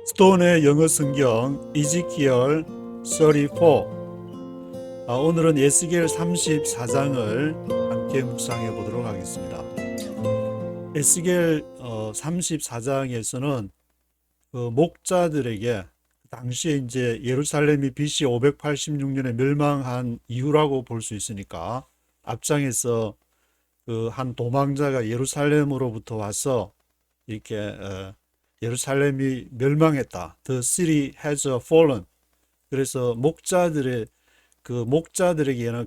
스톤의 영어 성경 이지키엘 34. 오늘은 에스겔 34장을 함께 묵상해 보도록 하겠습니다. 에스겔 34장에서는 그 목자들에게 당시에 이제 예루살렘이 BC 586년에 멸망한 이후라고 볼 수 있으니까 앞장에서 그 한 도망자가 예루살렘으로부터 와서 이렇게 예루살렘이 멸망했다. The city has fallen. 그래서 목자들에게는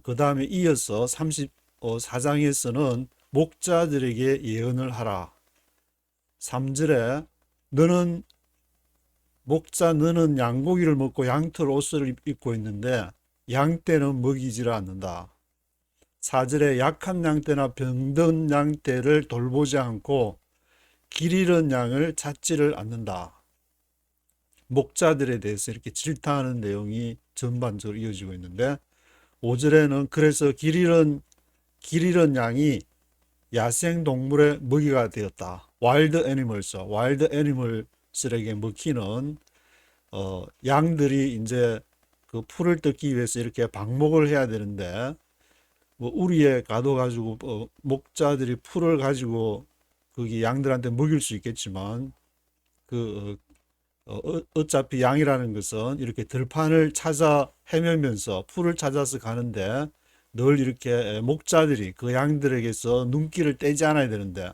그 다음에 이어서 34장에서는 목자들에게 예언을 하라. 3절에 너는 양고기를 먹고 양털 옷을 입고 있는데 양떼는 먹이지를 않는다. 4절에 약한 양떼나 병든 양떼를 돌보지 않고 길 잃은 양을 찾지를 않는다. 목자들에 대해서 이렇게 질타하는 내용이 전반적으로 이어지고 있는데 5절에는 그래서 길 잃은 양이 야생 동물의 먹이가 되었다. 와일드 애니멀스에게 먹히는 양들이 이제 그 풀을 뜯기 위해서 이렇게 방목을 해야 되는데 뭐 우리에 가둬가지고 목자들이 풀을 가지고 거기 양들한테 먹일 수 있겠지만 그 어차피 양이라는 것은 이렇게 들판을 찾아 헤매면서 풀을 찾아서 가는데 늘 이렇게 목자들이 그 양들에게서 눈길을 떼지 않아야 되는데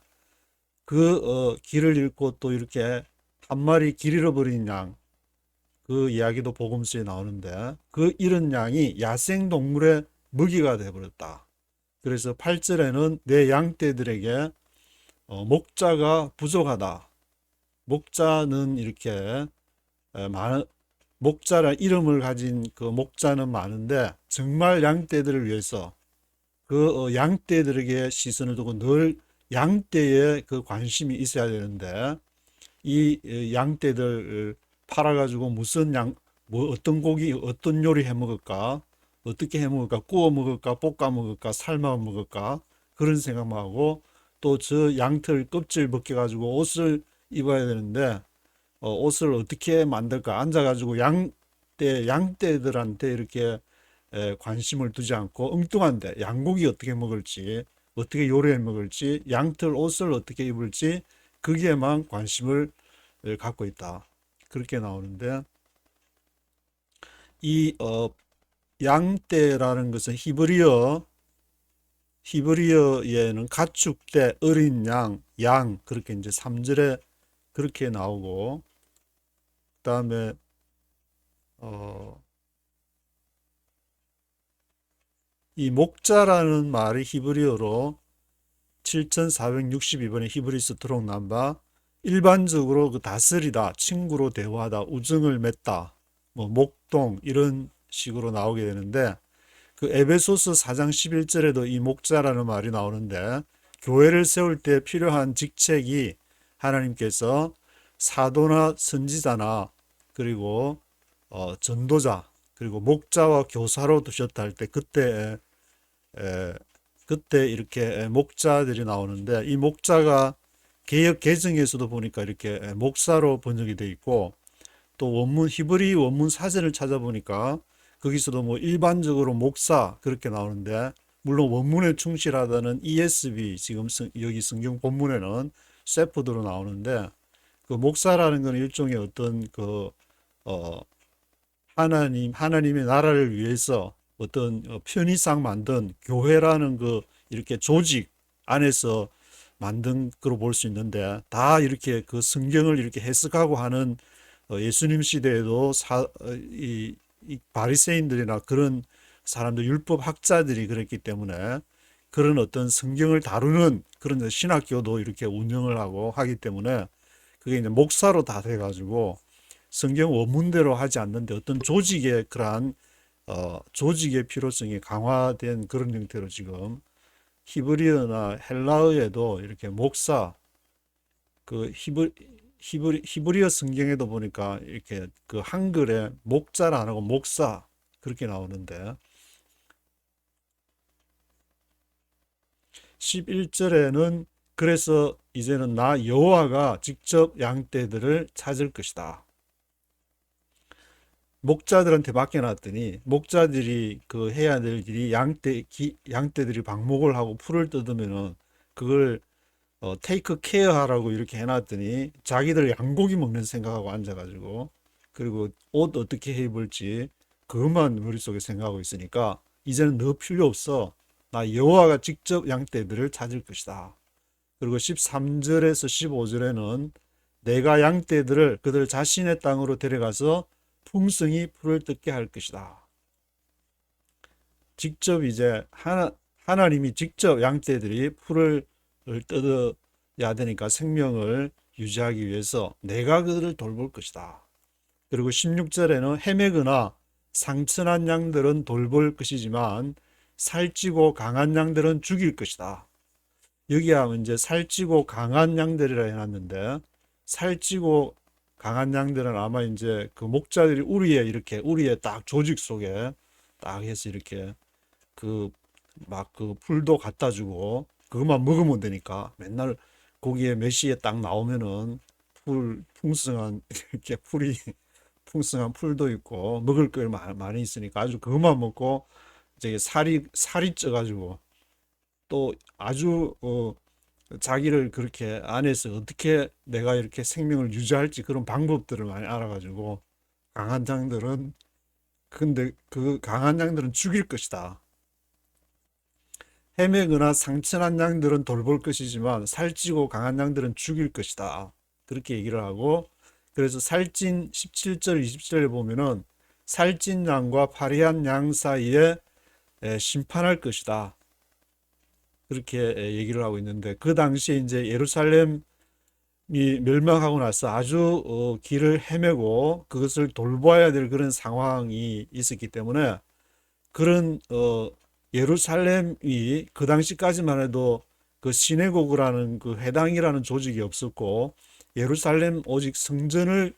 그 길을 잃고 또 이렇게 한 마리 길 잃어버린 양, 그 이야기도 복음서에 나오는데 그 잃은 양이 야생 동물의 먹이가 되어버렸다. 그래서 8절에는 내 양떼들에게 목자가 부족하다. 목자는 이렇게 많은 목자라 이름을 가진 그 목자는 많은데 정말 양떼들을 위해서 그 양떼들에게 시선을 두고 늘 양떼에 그 관심이 있어야 되는데 이 양떼들 팔아가지고 무슨 뭐 어떤 고기 어떤 요리 해 먹을까, 어떻게 해 먹을까, 구워 먹을까, 볶아 먹을까, 삶아 먹을까, 그런 생각만 하고 또 저 양털 껍질 벗겨가지고 옷을 입어야 되는데 옷을 어떻게 만들까 앉아가지고 양떼들한테 이렇게 관심을 두지 않고 엉뚱한데 양고기 어떻게 먹을지, 어떻게 요리해 먹을지, 양털 옷을 어떻게 입을지 거기에만 관심을 갖고 있다. 그렇게 나오는데 이 양떼라는 것은 히브리어에는 가축대, 어린 양 그렇게 이제 3절에 그렇게 나오고 그다음에 이 목자라는 말이 히브리어로 7462번의 히브리서 드록 남바 일반적으로 그 다스리다, 친구로 대화하다, 우정을 맺다, 뭐 목동 이런 식으로 나오게 되는데 그 에베소서 4장 11절에도 이 목자라는 말이 나오는데 교회를 세울 때 필요한 직책이 하나님께서 사도나 선지자나 그리고 전도자 그리고 목자와 교사로 두셨다 할 때 그때 이렇게 목자들이 나오는데 이 목자가 개역 개정에서도 보니까 이렇게 목사로 번역이 되어 있고 또 히브리 원문 사전을 찾아보니까 거기서도 뭐 일반적으로 목사 그렇게 나오는데 물론 원문에 충실하다는 ESV 지금 여기 성경 본문에는 세포드로 나오는데 그 목사라는 건 일종의 어떤 그 하나님의 나라를 위해서 어떤 편의상 만든 교회라는 그 이렇게 조직 안에서 만든 거로 볼 수 있는데 다 이렇게 그 성경을 이렇게 해석하고 하는 예수님 시대에도 이 바리새인들이나 그런 사람들 율법 학자들이 그랬기 때문에 그런 어떤 성경을 다루는 그런 신학교도 이렇게 운영을 하고 하기 때문에 그게 이제 목사로 다 돼가지고 성경 원문대로 하지 않는데 어떤 조직의 그러한 조직의 필요성이 강화된 그런 형태로 지금 히브리어나 헬라어에도 이렇게 목사 그 히브리어 성경에도 보니까 이렇게 그 한글에 목자를 안 하고 목사 그렇게 나오는데 11절에는 그래서 이제는 나 여호와가 직접 양떼들을 찾을 것이다. 목자들한테 맡겨놨더니 목자들이 그 해야 될 일이 양떼들이 방목을 하고 풀을 뜯으면은 그걸 테이크 케어 하라고 이렇게 해놨더니 자기들 양고기 먹는 생각하고 앉아가지고 그리고 옷 어떻게 해 입을지 그것만 머릿속에 생각하고 있으니까 이제는 너 필요 없어. 나 여호와가 직접 양떼들을 찾을 것이다. 그리고 13절에서 15절에는 내가 양떼들을 그들 자신의 땅으로 데려가서 풍성히 풀을 뜯게 할 것이다. 직접 이제 하나님이 직접 양떼들이 풀을 뜯어야 되니까 생명을 유지하기 위해서 내가 그들을 돌볼 것이다. 그리고 16절에는 헤매거나 상처난 양들은 돌볼 것이지만 살찌고 강한 양들은 죽일 것이다. 여기 하면 이제 살찌고 강한 양들이라 해놨는데 살찌고 강한 양들은 아마 이제 그 목자들이 우리의 딱 조직 속에 딱 해서 이렇게 그 막 그 풀도 갖다 주고 그것만 먹으면 되니까 맨날 거기에 메시에 딱 나오면은 풍성한 이렇게 풍성한 풀도 있고 먹을 거 많이 있으니까 아주 그것만 먹고 이제 살이 쪄가지고 또 아주 자기를 그렇게 안에서 어떻게 내가 이렇게 생명을 유지할지 그런 방법들을 많이 알아가지고 강한 장들은 근데 그 강한 양들은 죽일 것이다. 헤매거나 상처난 양들은 돌볼 것이지만 살찌고 강한 양들은 죽일 것이다. 그렇게 얘기를 하고 그래서 살찐 17절 20절에 보면은 살찐 양과 파리한 양 사이에 심판할 것이다. 그렇게 얘기를 하고 있는데 그 당시에 이제 예루살렘이 멸망하고 나서 아주 길을 헤매고 그것을 돌봐야 될 그런 상황이 있었기 때문에 그런 예루살렘이 그 당시까지만 해도 그 시내고그라는 그 회당이라는 조직이 없었고 예루살렘 오직 성전을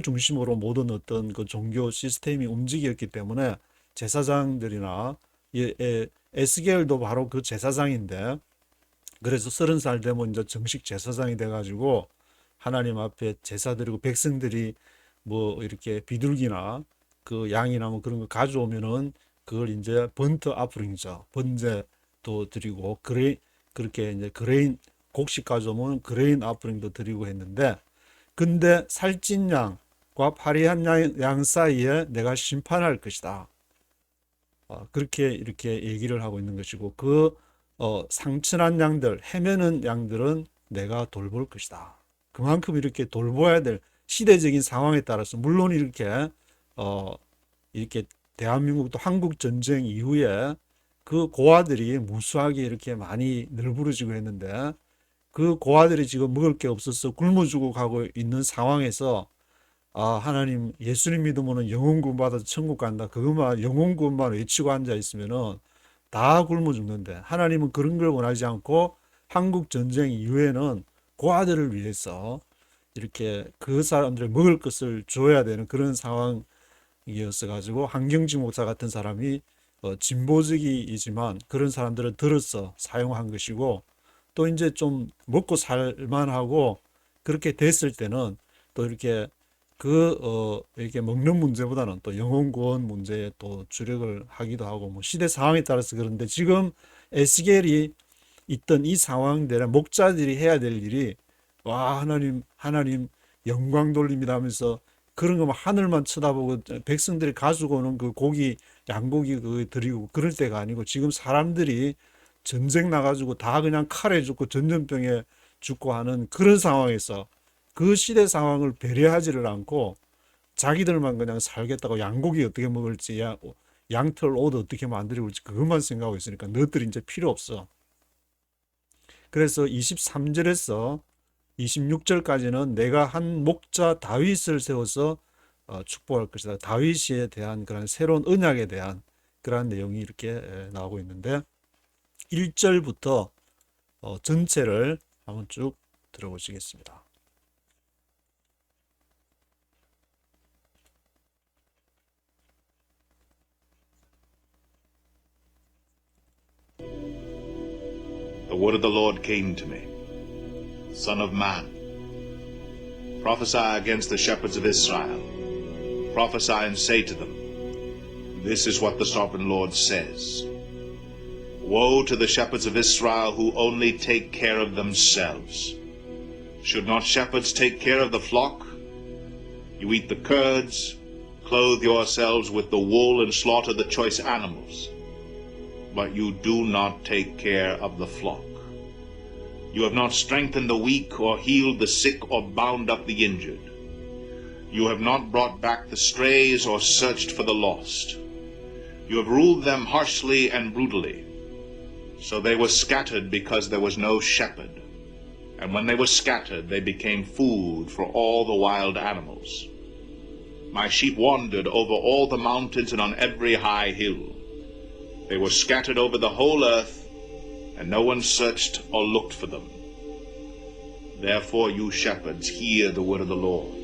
중심으로 모든 어떤 그 종교 시스템이 움직였기 때문에 제사장들이나 에스겔도 바로 그 제사장인데 그래서 30살 되면 이제 정식 제사장이 돼가지고 하나님 앞에 제사 드리고 백성들이 뭐 이렇게 비둘기나 그 양이나 뭐 그런 거 가져오면은 그걸 이제 번트 아프링이죠. 번제도 드리고 그렇게 이제 그레인 곡식 가져오면 그레인 아프링도 드리고 했는데 근데 살찐 양과 파리한 양 사이에 내가 심판할 것이다. 그렇게 이렇게 얘기를 하고 있는 것이고 상처난 양들, 헤매는 양들은 내가 돌볼 것이다. 그만큼 이렇게 돌봐야 될 시대적인 상황에 따라서 물론 이렇게 대한민국도 한국 전쟁 이후에 그 고아들이 무수하게 이렇게 많이 늘부러지고 했는데 그 고아들이 지금 먹을 게 없어서 굶어 죽어가고 있는 상황에서 하나님 예수님 믿으면 영혼 구원 받아서 천국 간다. 그것만 영혼 구원만 외치고 앉아 있으면은 다 굶어 죽는데 하나님은 그런 걸 원하지 않고 한국 전쟁 이후에는 고아들을 위해서 이렇게 그 사람들이 먹을 것을 줘야 되는 그런 상황이었어 가지고 한경직 목사 같은 사람이 진보적이지만 그런 사람들을 들어서 사용한 것이고 또 이제 좀 먹고 살만하고 그렇게 됐을 때는 또 이렇게 이렇게 먹는 문제보다는 또 영혼 구원 문제에 또 주력을 하기도 하고 뭐 시대 상황에 따라서 그런데 지금 에스겔이 있던 이 상황들에 목자들이 해야 될 일이 와 하나님 영광 돌립니다 하면서 그런 거만 하늘만 쳐다보고 백성들이 가지고 오는 그 양고기 드리고 그럴 때가 아니고 지금 사람들이 전쟁 나가지고 다 그냥 칼에 죽고 전염병에 죽고 하는 그런 상황에서 그 시대 상황을 배려하지를 않고 자기들만 그냥 살겠다고 양고기 어떻게 먹을지 양털 옷 어떻게 만들고 올지 그것만 생각하고 있으니까 너희들이 이제 필요 없어. 그래서 23절에서 26절까지는 내가 한 목자 다윗을 세워서 축복할 것이다. 다윗에 대한 그런 새로운 언약에 대한 그런 내용이 이렇게 나오고 있는데 1절부터 전체를 한번 쭉 들어보시겠습니다. The word of the Lord came to me, Son of man, prophesy against the shepherds of Israel. prophesy and say to them, This is what the sovereign Lord says. Woe to the shepherds of Israel who only take care of themselves. Should not shepherds take care of the flock? You eat the curds, clothe yourselves with the wool, and slaughter the choice animals. But you do not take care of the flock. You have not strengthened the weak, or healed the sick, or bound up the injured. You have not brought back the strays, or searched for the lost. You have ruled them harshly and brutally. So they were scattered because there was no shepherd. And when they were scattered, they became food for all the wild animals. My sheep wandered over all the mountains and on every high hill. They were scattered over the whole earth, and no one searched or looked for them. Therefore, you shepherds, hear the word of the Lord.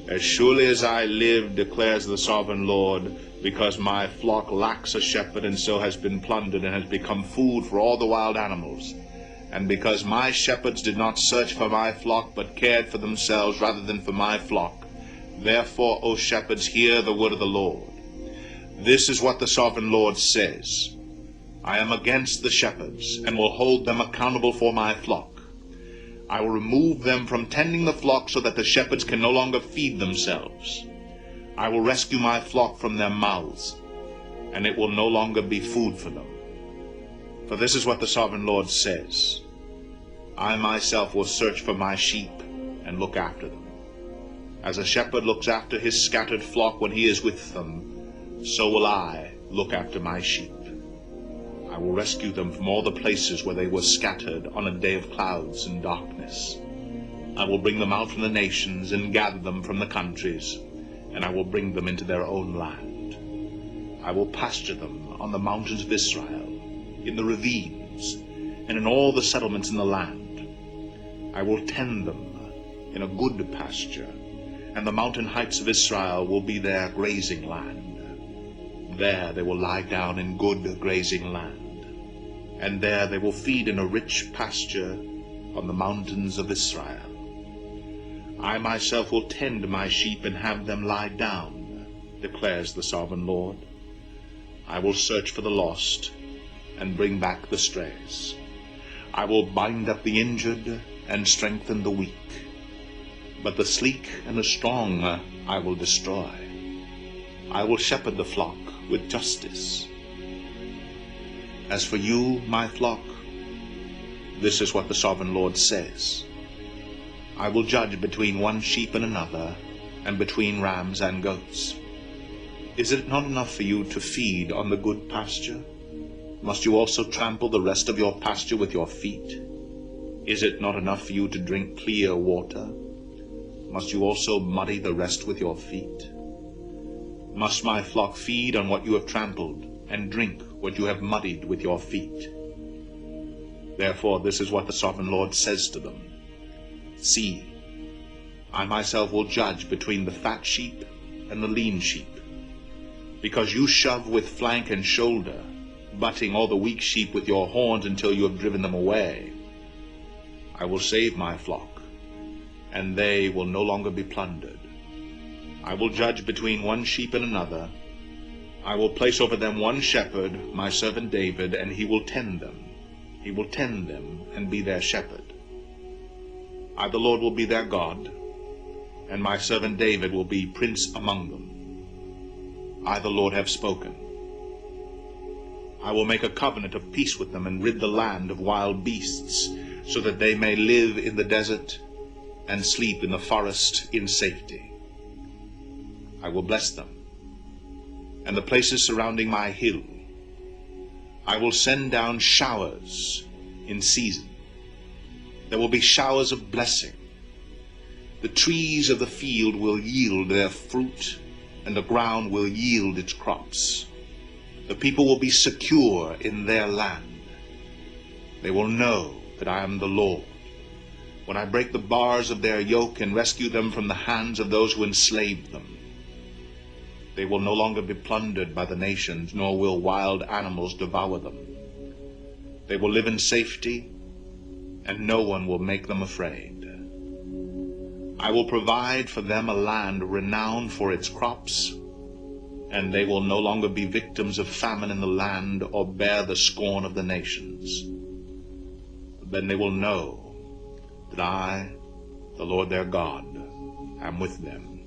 As surely as I live, declares the sovereign Lord, because my flock lacks a shepherd, and so has been plundered, and has become food for all the wild animals, and because my shepherds did not search for my flock, but cared for themselves rather than for my flock, therefore, O shepherds, hear the word of the Lord. This is what the sovereign Lord says. I am against the shepherds, and will hold them accountable for my flock. I will remove them from tending the flock so that the shepherds can no longer feed themselves. I will rescue my flock from their mouths, and it will no longer be food for them. For this is what the sovereign Lord says. I myself will search for my sheep and look after them. As a shepherd looks after his scattered flock when he is with them, so will I look after my sheep. I will rescue them from all the places where they were scattered on a day of clouds and darkness. I will bring them out from the nations and gather them from the countries, and I will bring them into their own land. I will pasture them on the mountains of Israel, in the ravines, and in all the settlements in the land. I will tend them in a good pasture, and the mountain heights of Israel will be their grazing land. There they will lie down in good grazing land, and there they will feed in a rich pasture on the mountains of Israel. I myself will tend my sheep and have them lie down, declares the sovereign Lord. I will search for the lost and bring back the strays. I will bind up the injured and strengthen the weak. But the sleek and the strong I will destroy. I will shepherd the flock with justice. As for you, my flock, this is what the sovereign Lord says. I will judge between one sheep and another, and between rams and goats. Is it not enough for you to feed on the good pasture? Must you also trample the rest of your pasture with your feet? Is it not enough for you to drink clear water? Must you also muddy the rest with your feet? Must my flock feed on what you have trampled, and drink what you have muddied with your feet? Therefore, this is what the sovereign Lord says to them. See, I myself will judge between the fat sheep and the lean sheep. Because you shove with flank and shoulder, butting all the weak sheep with your horns until you have driven them away, I will save my flock, and they will no longer be plundered. I will judge between one sheep and another. I will place over them one shepherd, my servant David, and he will tend them. He will tend them and be their shepherd. I, the Lord, will be their God, and my servant David will be prince among them. I, the Lord, have spoken. I will make a covenant of peace with them and rid the land of wild beasts, so that they may live in the desert and sleep in the forest in safety. I will bless them, and the places surrounding my hill. I will send down showers in season. There will be showers of blessing. The trees of the field will yield their fruit, and the ground will yield its crops. The people will be secure in their land. They will know that I am the Lord, when I break the bars of their yoke and rescue them from the hands of those who enslaved them. They will no longer be plundered by the nations, nor will wild animals devour them. They will live in safety, and no one will make them afraid. I will provide for them a land renowned for its crops, and they will no longer be victims of famine in the land or bear the scorn of the nations. Then they will know that I, the Lord their God, am with them,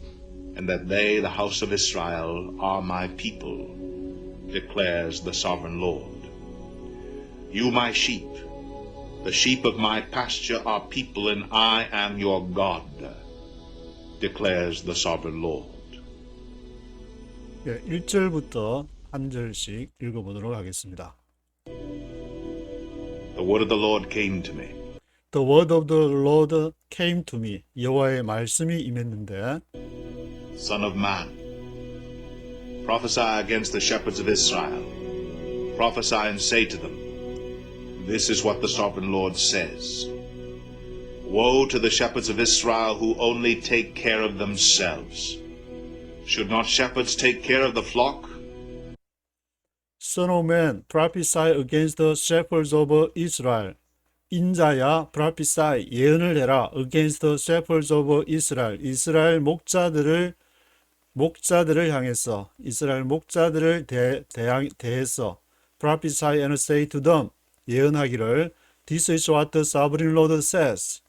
and that they, the house of Israel, are my people, declares the sovereign Lord. You, my sheep, the sheep of my pasture, are people, and I am your God, declares the sovereign Lord. 예, 1절부터 한 절씩 읽어보도록 하겠습니다. The word of the Lord came to me. The word of the Lord came to me. 여호와의 말씀이 임했는데, Son of man, prophesy against the shepherds of Israel. Prophesy and say to them, This is what the sovereign Lord says. Woe to the shepherds of Israel who only take care of themselves. Should not shepherds take care of the flock? Son of man, prophesy against the shepherds of Israel. 인자야, prophesy, 예언을 해라. against the shepherds of Israel. 이스라엘 목자들을 향해서, 이스라엘 목자들을 대해서 prophesy and say to them, 예언하기를 This is what the sovereign Lord says.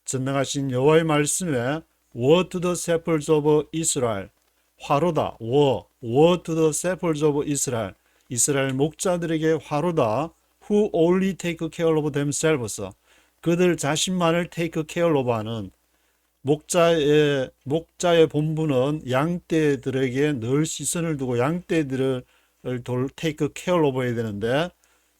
전능하신 여호와의 말씀에 Woe to the shepherds of Israel. 화로다. Woe to the shepherds of Israel. 이스라엘 목자들에게 화로다. Who only take care of themselves. 그들 자신만을 take care of 하는 목자의 본분은 양떼들에게 늘 시선을 두고 양떼들을 take care of 해야 되는데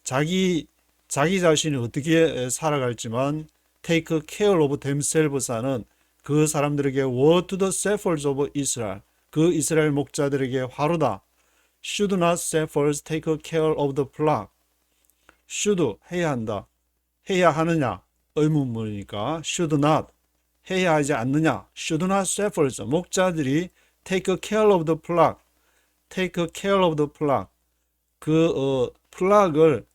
자기 자신이 어떻게 살아갈지만 take care of themselves 하는 그 사람들에게 Woe to the shepherds of Israel. 그 이스라엘 목자들에게 화로다. Should not shepherds take care of the flock? should 해야 한다. 해야 하느냐? 의문문이니까 should not 해야 하지 않느냐? should not shepherds 목자들이 take care of the flock. take care of the flock. flock을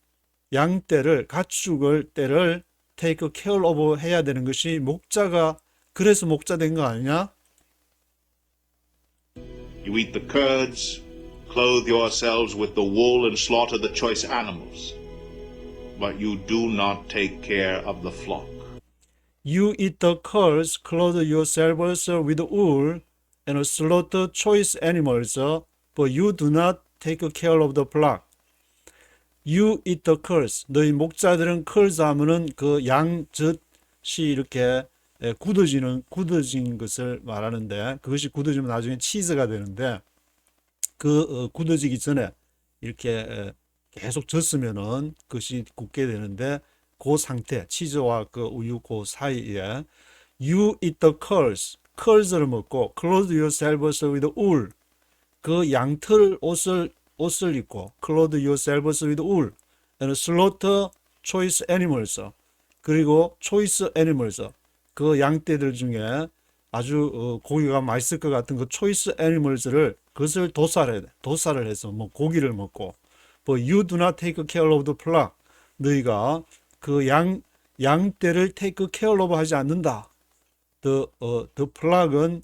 양떼를 가축을 떼를 take care of 해야 되는 것이 목자가 그래서 목자 된 거 아니냐? You eat the curds, clothe yourselves with the wool, and slaughter the choice animals, but you do not take care of the flock. You eat the curds, clothe yourselves with wool, and slaughter choice animals, but you do not take care of the flock. You eat the curds. 너희 목자들은 curds 하면은 그 양젖이 이렇게 굳어진 것을 말하는데 그것이 굳어지면 나중에 치즈가 되는데 굳어지기 전에 이렇게 계속 젖으면은 그것이 굳게 되는데 그 상태 치즈와 그 우유 그 사이에 you eat the curds를 먹고 clothe yourselves with wool 그 양털 옷을 입고 clothe yourselves with wool and slaughter choice animals 그리고 choice animals 그 양떼들 중에 아주 고기가 맛있을 것 같은 그 초이스 애니멀즈를 그것을 도살을 해서 뭐 고기를 먹고 But you do not take care of the flock. 너희가 그 양떼를 take care of 하지 않는다. The flock은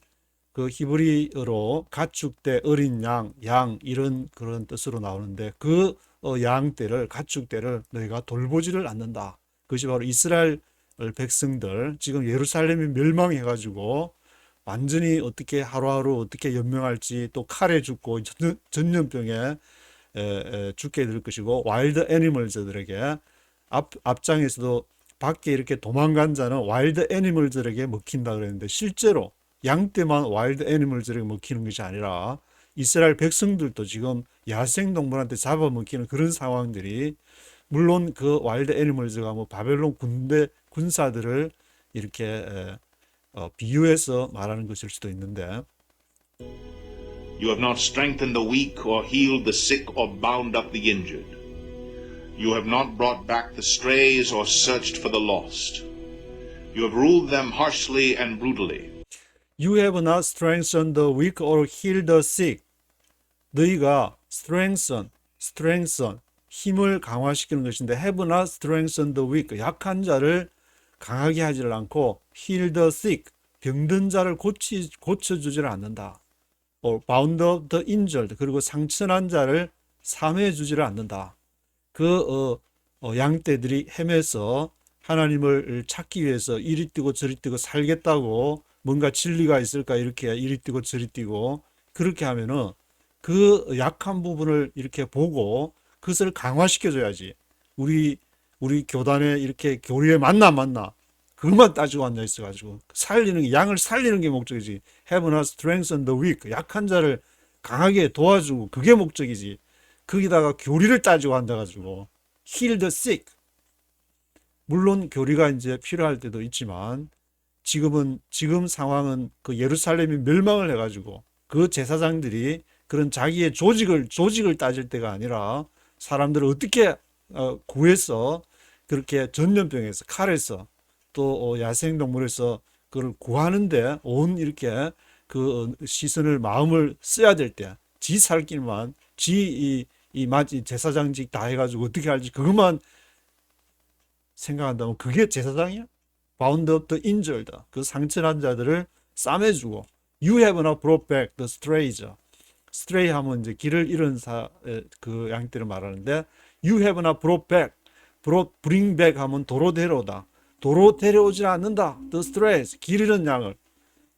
그 히브리어로 가축대, 어린 양 이런 그런 뜻으로 나오는데 그 양떼를 가축대를 너희가 돌보지를 않는다. 그것이 바로 이스라엘 백성들 지금 예루살렘이 멸망해가지고 완전히 어떻게 하루하루 어떻게 연명할지 또 칼에 죽고 전염병에 죽게 될 것이고 와일드 애니멀즈들에게 앞장에서도 밖에 이렇게 도망간 자는 와일드 애니멀즈들에게 먹힌다 그랬는데 실제로 양떼만 와일드 애니멀즈들에게 먹히는 것이 아니라 이스라엘 백성들도 지금 야생동물한테 잡아먹히는 그런 상황들이 물론 그 와일드 애니멀즈가 뭐 바벨론 군사들을 이렇게 비유해서 말하는 것일 수도 있는데 You have not strengthened the weak or healed the sick or bound up the injured. You have not brought back the strays or searched for the lost. You have ruled them harshly and brutally. You have not strengthened the weak or healed the sick. 너희가 strengthen 힘을 강화시키는 것인데 have not strengthened the weak 약한 자를 강하게 하지 않고 heal the sick 병든 자를 고쳐주지를 않는다. bound up the injured, 그리고 상처난 자를 사매해 주지를 않는다. 양떼들이 헤매서 하나님을 찾기 위해서 이리 뛰고 저리 뛰고 살겠다고 뭔가 진리가 있을까 이렇게 이리 뛰고 저리 뛰고 그렇게 하면은 그 약한 부분을 이렇게 보고 그것을 강화시켜 줘야지. 우리 교단에 이렇게 교리에 맞나 그것만 따지고 앉아 있어 가지고 양을 살리는 게 목적이지. Have not strengthened the weak, 약한 자를 강하게 도와주고 그게 목적이지. 거기다가 교리를 따지고 앉아 가지고 heal the sick. 물론 교리가 이제 필요할 때도 있지만 지금 상황은 그 예루살렘이 멸망을 해가지고 그 제사장들이 그런 자기의 조직을 따질 때가 아니라 사람들을 어떻게 구해서 그렇게 전염병에서 칼에서 또 야생동물에서 그걸 구하는데 온 이렇게 그 시선을 마음을 써야 될 때 지 살 길만 이 제사장직 다 해가지고 어떻게 할지 그것만 생각한다면 그게 제사장이야? Bound up the injured, 그 상처난 자들을 싸매주고 You have not brought back the strays. stray 하면 이제 길을 잃은 그 양떼를 말하는데 You have not brought back, bring back 하면 도로 데려오다. 도로 데려오지 않는다. The strays, 길 잃은 양을.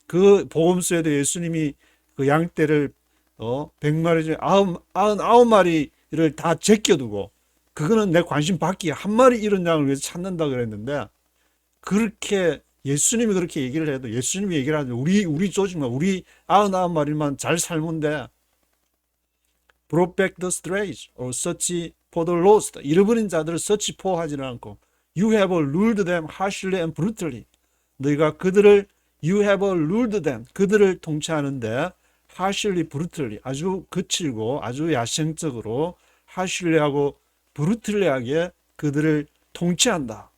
그 복음서에도 예수님이 그 양떼를 100마리 중에 99마리를 다 제껴두고 그거는 내 관심 받기 한 마리 잃은 양을 위해서 찾는다 그랬는데 그렇게 예수님이 그렇게 얘기를 해도 예수님이 얘기를 하는데 우리 조직만 우리 99마리만 잘 살면 돼. Brought back the strays or search for the lost. 잃어버린 자들을 search for 하지는 않고 You have ruled them harshly and brutally. 너희가 You have ruled them. 그들을 통치하는데 harshly, brutally. 아주 거칠고 아주 야생적으로 harshly하고 브루틀리하게 그들을 통치한다.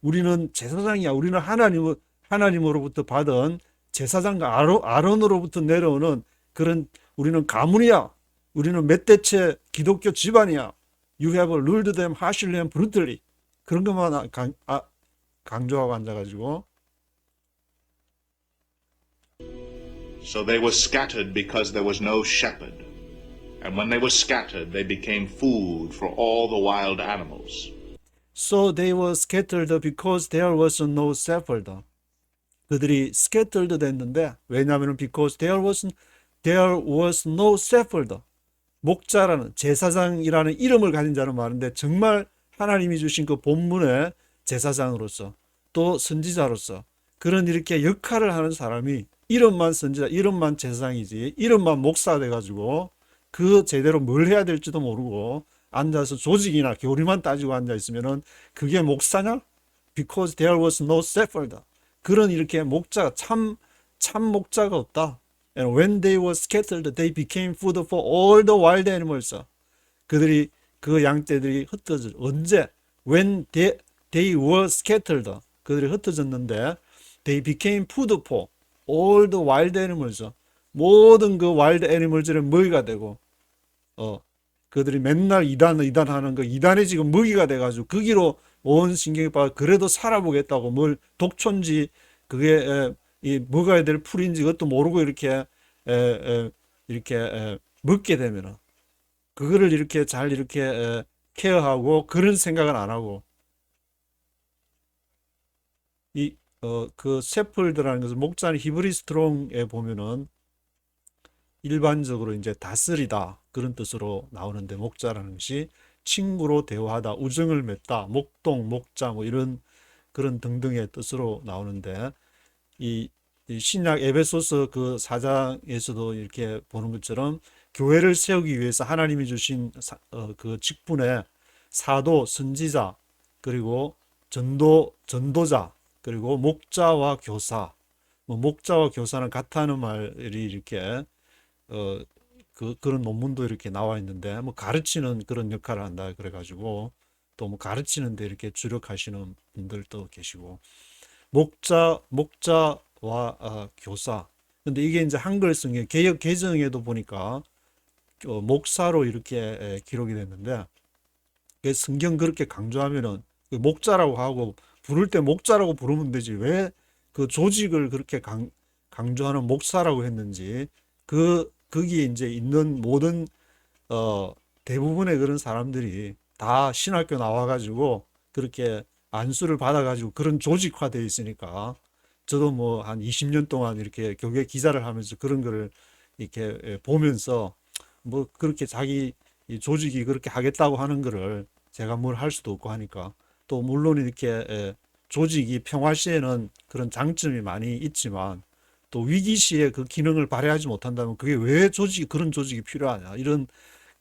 우리는 제사장이야. 우리는 하나님으로부터 받은 제사장과 아론으로부터 내려오는 그런 우리는 가문이야. 우리는 멧돼체 기독교 집안이야. You have ruled them harshly and brutally. 그런 것만 강조하고 앉아가지고 So they were scattered because there was no shepherd. And when they were scattered, they became food for all the wild animals. So they were scattered because there was no shepherd. 그들이 scattered 됐는데 왜냐하면 because there was no shepherd. 목자라는 제사장이라는 이름을 가진 자는 많은데 정말 하나님이 주신 그 본문의 제사장으로서 또 선지자로서 그런 이렇게 역할을 하는 사람이 이름만 선지자, 이름만 제사장이지 이름만 목사 돼가지고 그 제대로 뭘 해야 될지도 모르고 앉아서 조직이나 교리만 따지고 앉아 있으면은 그게 목사냐? Because there was no shepherd. 그런 이렇게 목자가 참 목자가 없다. And when they were scattered, they became food for all the wild animals. 그 양떼들이 흩어져. 언제? When they were scattered. 그들이 흩어졌는데 they became food for all the wild animals. 모든 그 wild animals의 먹이가 되고 그들이 맨날 이단 하는 거 이단에 지금 먹이가 돼가지고 거기로 온 신경이 빠져 그래도 살아보겠다고 뭘 독초인지 그게 먹어야 될 풀인지 그것도 모르고 이렇게 먹게 되면은 그거를 이렇게 잘 이렇게 케어하고 그런 생각은 안 하고 그 세플드라는 것은 목자는 히브리 스트롱에 보면은 일반적으로 이제 다스리다 그런 뜻으로 나오는데 목자라는 것이 친구로 대화하다, 우정을 맺다, 목동, 목자 뭐 이런 그런 등등의 뜻으로 나오는데 이 신약 에베소서 그 4장에서도 이렇게 보는 것처럼 교회를 세우기 위해서 하나님이 주신 그 직분에 사도, 선지자, 그리고 전도자, 그리고 목자와 교사, 목자와 교사는 같다는 말이 이렇게 그런 논문도 이렇게 나와 있는데 가르치는 그런 역할을 한다 그래가지고 또 가르치는데 이렇게 주력하시는 분들도 계시고 목자와 교사. 근데 이게 이제 한글 성경 개역 개정에도 보니까 목사로 이렇게 기록이 됐는데 성경 그렇게 강조하면은 목자라고 하고 부를 때 목자라고 부르면 되지 왜 그 조직을 그렇게 강조하는 목사라고 했는지 거기에 이제 있는 모든 대부분의 그런 사람들이 다 신학교 나와가지고 그렇게 안수를 받아가지고 그런 조직화되어 있으니까 저도 뭐 한 20년 동안 이렇게 교회 기자를 하면서 그런 거를 이렇게 보면서 뭐 그렇게 자기 이 조직이 그렇게 하겠다고 하는 거를 제가 뭘 할 수도 없고 하니까 또 물론 이렇게 조직이 평화 시에는 그런 장점이 많이 있지만 또 위기 시에 그 기능을 발휘하지 못한다면 그게 왜 그런 조직이 필요하냐 이런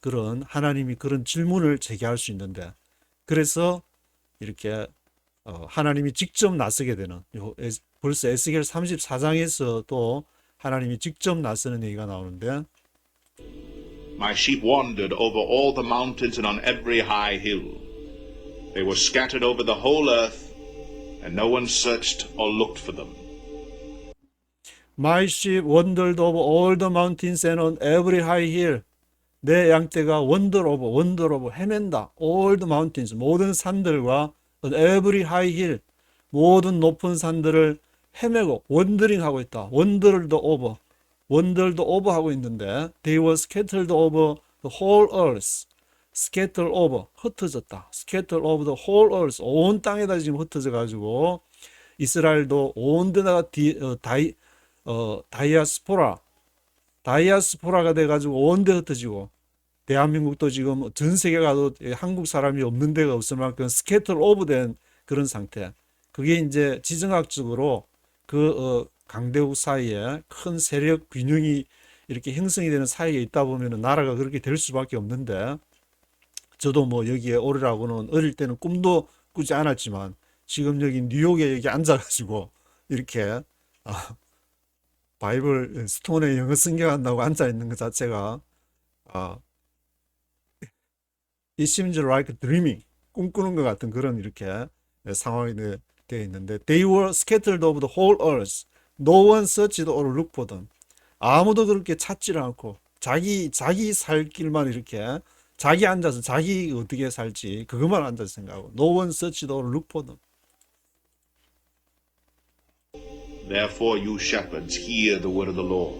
그런 하나님이 그런 질문을 제기할 수 있는데 그래서 이렇게 하나님이 직접 나서게 되는 벌써 에스겔 34장에서 또 하나님이 직접 나서는 얘기가 나오는데 My sheep wandered over all the mountains and on every high hill. They were scattered over the whole earth, and no one searched or looked for them. My sheep wandered over all the mountains and on every high hill. 내 양떼가 wander over 헤맨다. all the mountains 모든 산들과 on every high hill 모든 높은 산들을 헤매고 wandering 하고 있다. wandered over 하고 있는데 they were scattered over the whole earth. scatter over 흩어졌다. scatter over the whole earth 온 땅에다 지금 흩어져 가지고 이스라엘도 온 데다가 다이아스포라가 돼 가지고 온 데 흩어지고 대한민국도 지금 전 세계 가도 한국 사람이 없는 데가 없을 만큼 스캐터 오버된 그런 상태. 그게 이제 지정학적으로 그 강대국 사이에 큰 세력 균형이 이렇게 형성이 되는 사이에 있다 보면은 나라가 그렇게 될 수밖에 없는데 저도 뭐 여기에 오르라고는 어릴 때는 꿈도 꾸지 않았지만 지금 여기 뉴욕에 여기 앉아가지고 이렇게 바이블 스톤에 영어 성경한다고 앉아 있는 것 자체가 it seems like dreaming 꿈꾸는 것 같은 그런 이렇게 상황이 되어 있는데 they were scattered over the whole earth no one searched or looked for them 아무도 그렇게 찾지를 않고 자기 살 길만 이렇게 자기 앉아서 자기 어떻게 살지 그것만 앉아서 생각하고 no one searched or looked for them Therefore, you shepherds, hear the word of the Lord.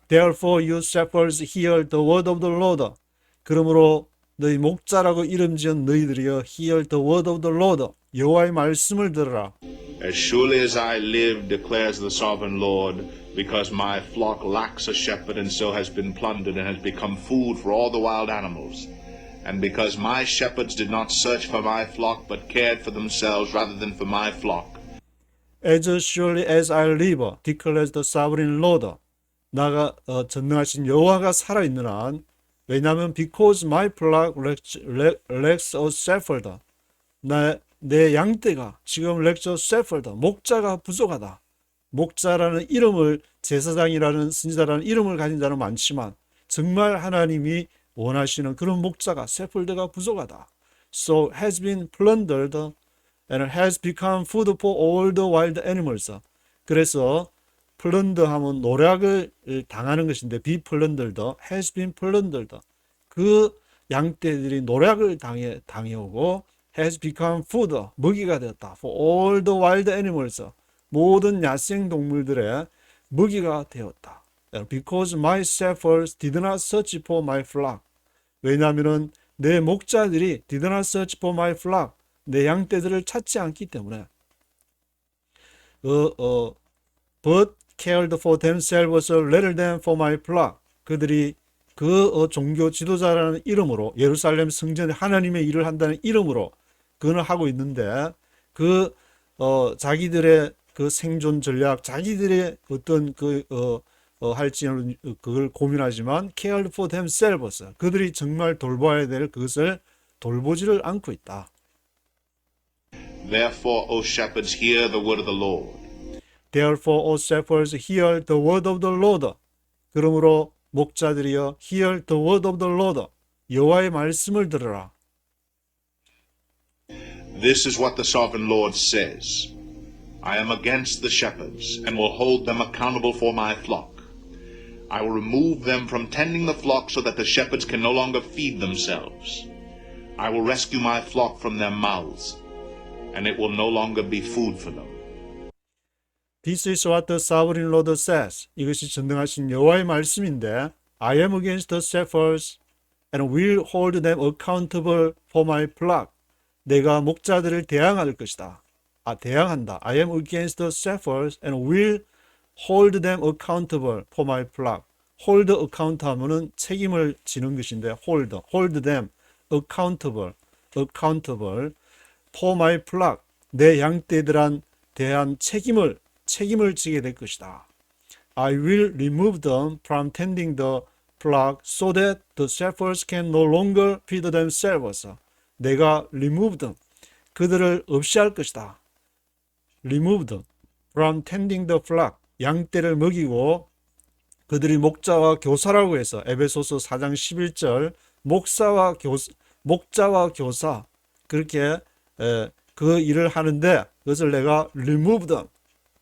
Therefore you shepherds hear the word of the Lord 그러므로 너희 목자라고 이름 지은 너희들이여 hear the word of the Lord 여호와의 말씀을 들으라 As surely as I live, declares the sovereign Lord, because my flock lacks a shepherd and so has been plundered and has become food for all the wild animals, and because my shepherds did not search for my flock but cared for themselves rather than for my flock. As surely as I live, declares the sovereign Lord. 나가 전능하신 여호와가 살아있는 한 왜냐하면 because my flock lacks a shepherd. 내 양떼가 지금 lacks a shepherd. 목자가 부족하다. 목자라는 이름을 제사장이라는 선지자라는 이름을 가진 자는 많지만 정말 하나님이 원하시는 그런 목자가 shepherd가 부족하다. So has been plundered and has become food for all the wild animals. 그래서 플런더 하면 노략을 당하는 것인데 be plundered, has been plundered. 그 양떼들이 노략을 당해오고 has become food, 먹이가 되었다. For all the wild animals, 모든 야생 동물들의 먹이가 되었다. Because my shepherds did not search for my flock. 왜냐하면은 내 목자들이 did not search for my flock. 내 양떼들을 찾지 않기 때문에 but cared for themselves rather than for my flock. 그들이 그 종교 지도자라는 이름으로 예루살렘 성전에 하나님의 일을 한다는 이름으로 그걸 하고 있는데 그 자기들의 그 생존 전략 자기들의 어떤 할지는 그걸 고민하지만 cared for themselves. 그들이 정말 돌봐야 될 그것을 돌보지를 않고 있다. Therefore, O shepherds, hear the word of the Lord. Therefore, O shepherds, hear the word of the Lord. 그러므로 목자들이여, hear the word of the Lord. 여호와의 말씀을 들으라. This is what the sovereign Lord says. I am against the shepherds, and will hold them accountable for my flock. I will remove them from tending the flock so that the shepherds can no longer feed themselves. I will rescue my flock from their mouths, and it will no longer be food for them. This is what the sovereign Lord says. 이것이 전능하신 여호와의 말씀인데 I am against the shepherds and will hold them accountable for my flock. 내가 목자들을 대항할 것이다. 대항한다. I am against the shepherds and will hold them accountable for my flock. hold account 하면은 책임을 지는 것인데 hold them accountable for my flock. 내 양떼들한 대한 책임을 지게 될 것이다. I will remove them from tending the flock so that the shepherds can no longer feed themselves. 내가 remove them, 그들을 없이할 것이다. remove them from tending the flock, 양떼를 먹이고 그들이 목자와 교사라고 해서 에베소서 4장 11절 목자와 교사 그렇게 그 일을 하는데 그것을 내가 remove them,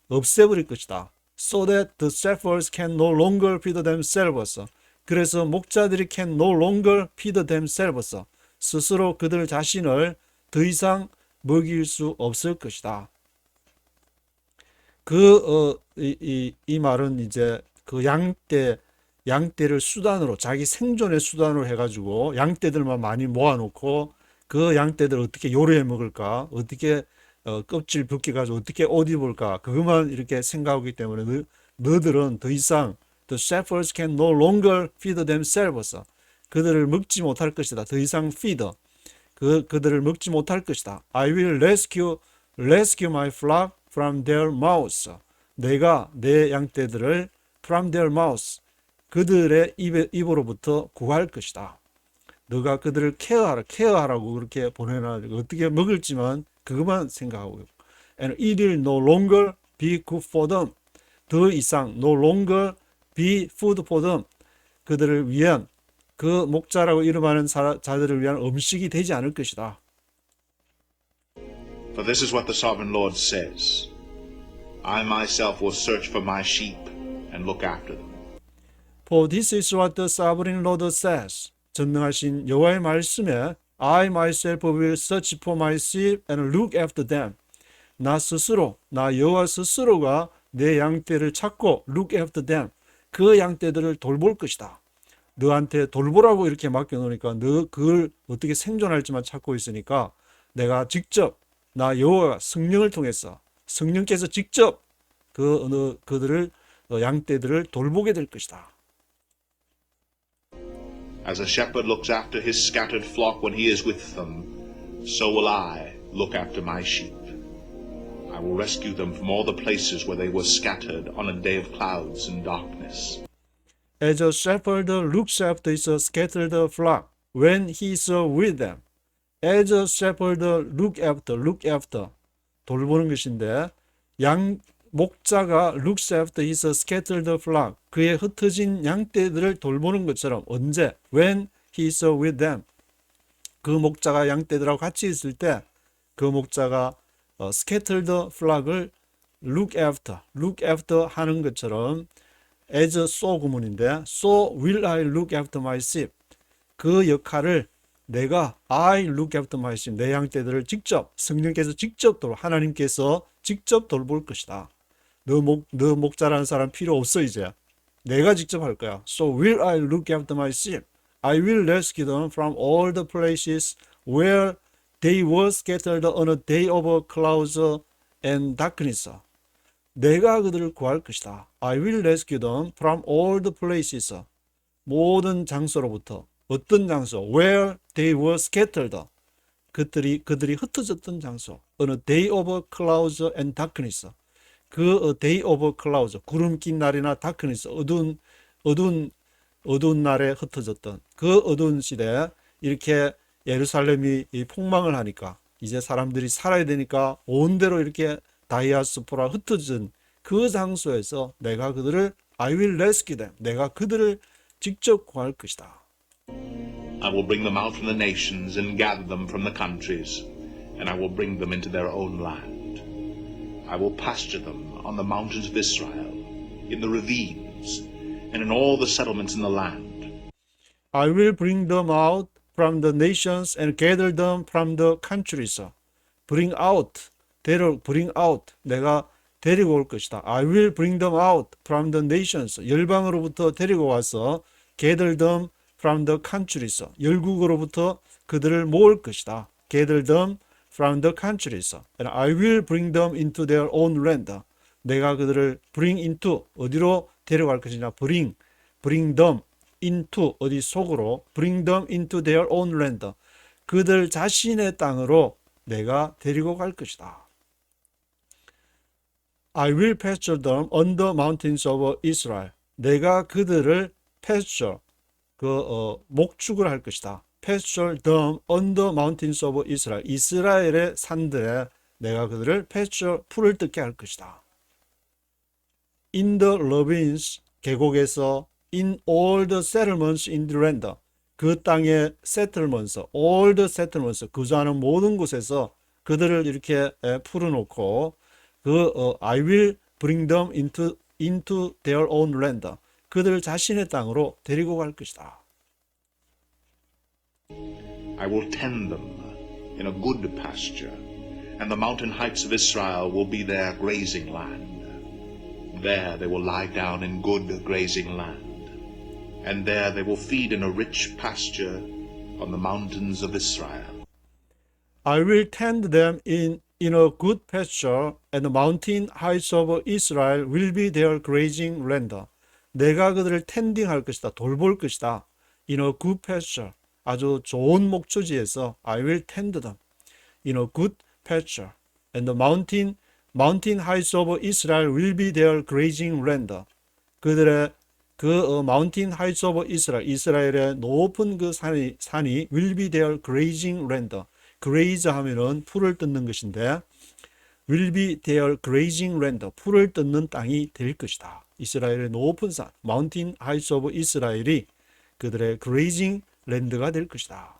없애버릴 것이다. So that the shepherds can no longer feed themselves. 그래서 목자들이 can no longer feed themselves. 스스로 그들 자신을 더 이상 먹일 수 없을 것이다. 이 말은 이제 그 양떼를 수단으로 자기 생존의 수단으로 해가지고 양떼들만 많이 모아놓고 그 양떼들 어떻게 요리해 먹을까, 어떻게 껍질 벗겨가지고 어떻게 옷 입을까, 그것만 이렇게 생각하기 때문에 너들은 더 이상 the shepherds can no longer feed themselves. 그들을 먹지 못할 것이다. 더 이상 feed 그들을 먹지 못할 것이다. I will rescue my flock from their mouths. 내가 내 양떼들을 from their mouths, 그들의 입으로부터 구할 것이다. 너가 그들을 케어하라고 그렇게 보내놔. 어떻게 먹을지만 그것만 생각하고. And it will no longer be good for them. 더 이상 no longer be food for them. 그들을 위한 그 목자라고 이름하는 자들을 위한 음식이 되지 않을 것이다. For this is what the sovereign Lord says. I myself will search for my sheep and look after them. For this is what the sovereign Lord says. 전능하신 여호와의 말씀에 I myself will search for my sheep and look after them. 나 여호와 스스로가 내 양떼를 찾고 look after them. 그 양떼들을 돌볼 것이다. 너한테 돌보라고 이렇게 맡겨놓으니까 너 그걸 어떻게 생존할지만 찾고 있으니까 내가 직접 나 여호와가 성령을 통해서 성령께서 직접 그들을 양떼들을 돌보게 될 것이다. As a shepherd looks after his scattered flock when he is with them, so will I look after my sheep. I will rescue them from all the places where they were scattered on a day of clouds and darkness. As a shepherd looks after his scattered flock when he is with them. As a shepherd look after 돌보는 것인데 목자가 looks after his scattered flock 그의 흩어진 양떼들을 돌보는 것처럼 언제? When he is with them. 그 목자가 양떼들하고 같이 있을 때 그 목자가 scattered flock을 look after 하는 것처럼 as so 구문인데 so will I look after my sheep. 그 역할을 내가 I look after my sheep. 내 양떼들을 직접 성령께서 직접 하나님께서 직접 돌볼 것이다. 너 목자라는 사람 필요 없어 이제. 내가 직접 할 거야. So will I look after my sheep. I will rescue them from all the places where they were scattered on a day of clouds and darkness. 내가 그들을 구할 것이다. I will rescue them from all the places. 모든 장소로부터. 어떤 장소? Where they were scattered. 그들이 흩어졌던 장소. On a day of clouds and darkness. 그 day of clouds, 구름 낀 날이나 darkness, 어두운 날에 흩어졌던 그 어두운 시대에 이렇게 예루살렘이 폭망을 하니까 이제 사람들이 살아야 되니까 온 데로 이렇게 다이아스포라 흩어진 그 장소에서 내가 그들을 I will rescue them. 내가 그들을 직접 구할 것이다. I will bring them out from the nations and gather them from the countries, and I will bring them into their own land. I will pasture them on the mountains of Israel, in the ravines, and in all the settlements in the land. I will bring them out from the nations and gather them from the countries. Bring out. 내가 데리고 올 것이다. I will bring them out from the nations. 열방으로부터 데리고 와서 gather them from the countries. 열국으로부터 그들을 모을 것이다. gather them from the countries. And I will bring them into their own land. 내가 그들을 bring into 어디로 데려갈 것이냐. bring them into 어디 속으로 bring them into their own land. 그들 자신의 땅으로 내가 데리고 갈 것이다. I will pasture them on the mountains of Israel. 내가 그들을 pasture 목축을 할 것이다. pasture them on the mountains of Israel. 이스라엘의 산들에 내가 그들을 pasture 풀을 뜯게 할 것이다. In the ravines 계곡에서 in all the settlements in the land. 그 땅의 settlements, all the settlements, 거주하는 모든 곳에서 그들을 이렇게 풀어놓고 I will bring them into their own land. 그들 자신의 땅으로 데리고 갈 것이다. I will tend them in a good pasture, and the mountain heights of Israel will be their grazing land. There they will lie down in good grazing land, and there they will feed in a rich pasture on the mountains of Israel. I will tend them in a good pasture, and the mountain heights of Israel will be their grazing land. 내가 그들을 텐딩할 것이다. 돌볼 것이다. In a good pasture. 아주 좋은 목초지에서 I will tend them in a good pasture. And the mountain heights of Israel will be their grazing land. 그들의 mountain heights of Israel, 이스라엘의 높은 그 산이 will be their grazing land. graze 하면은 풀을 뜯는 것인데 will be their grazing land. 풀을 뜯는 땅이 될 것이다. 이스라엘의 높은 산, mountain heights of Israel이 그들의 grazing land가 될 것이다.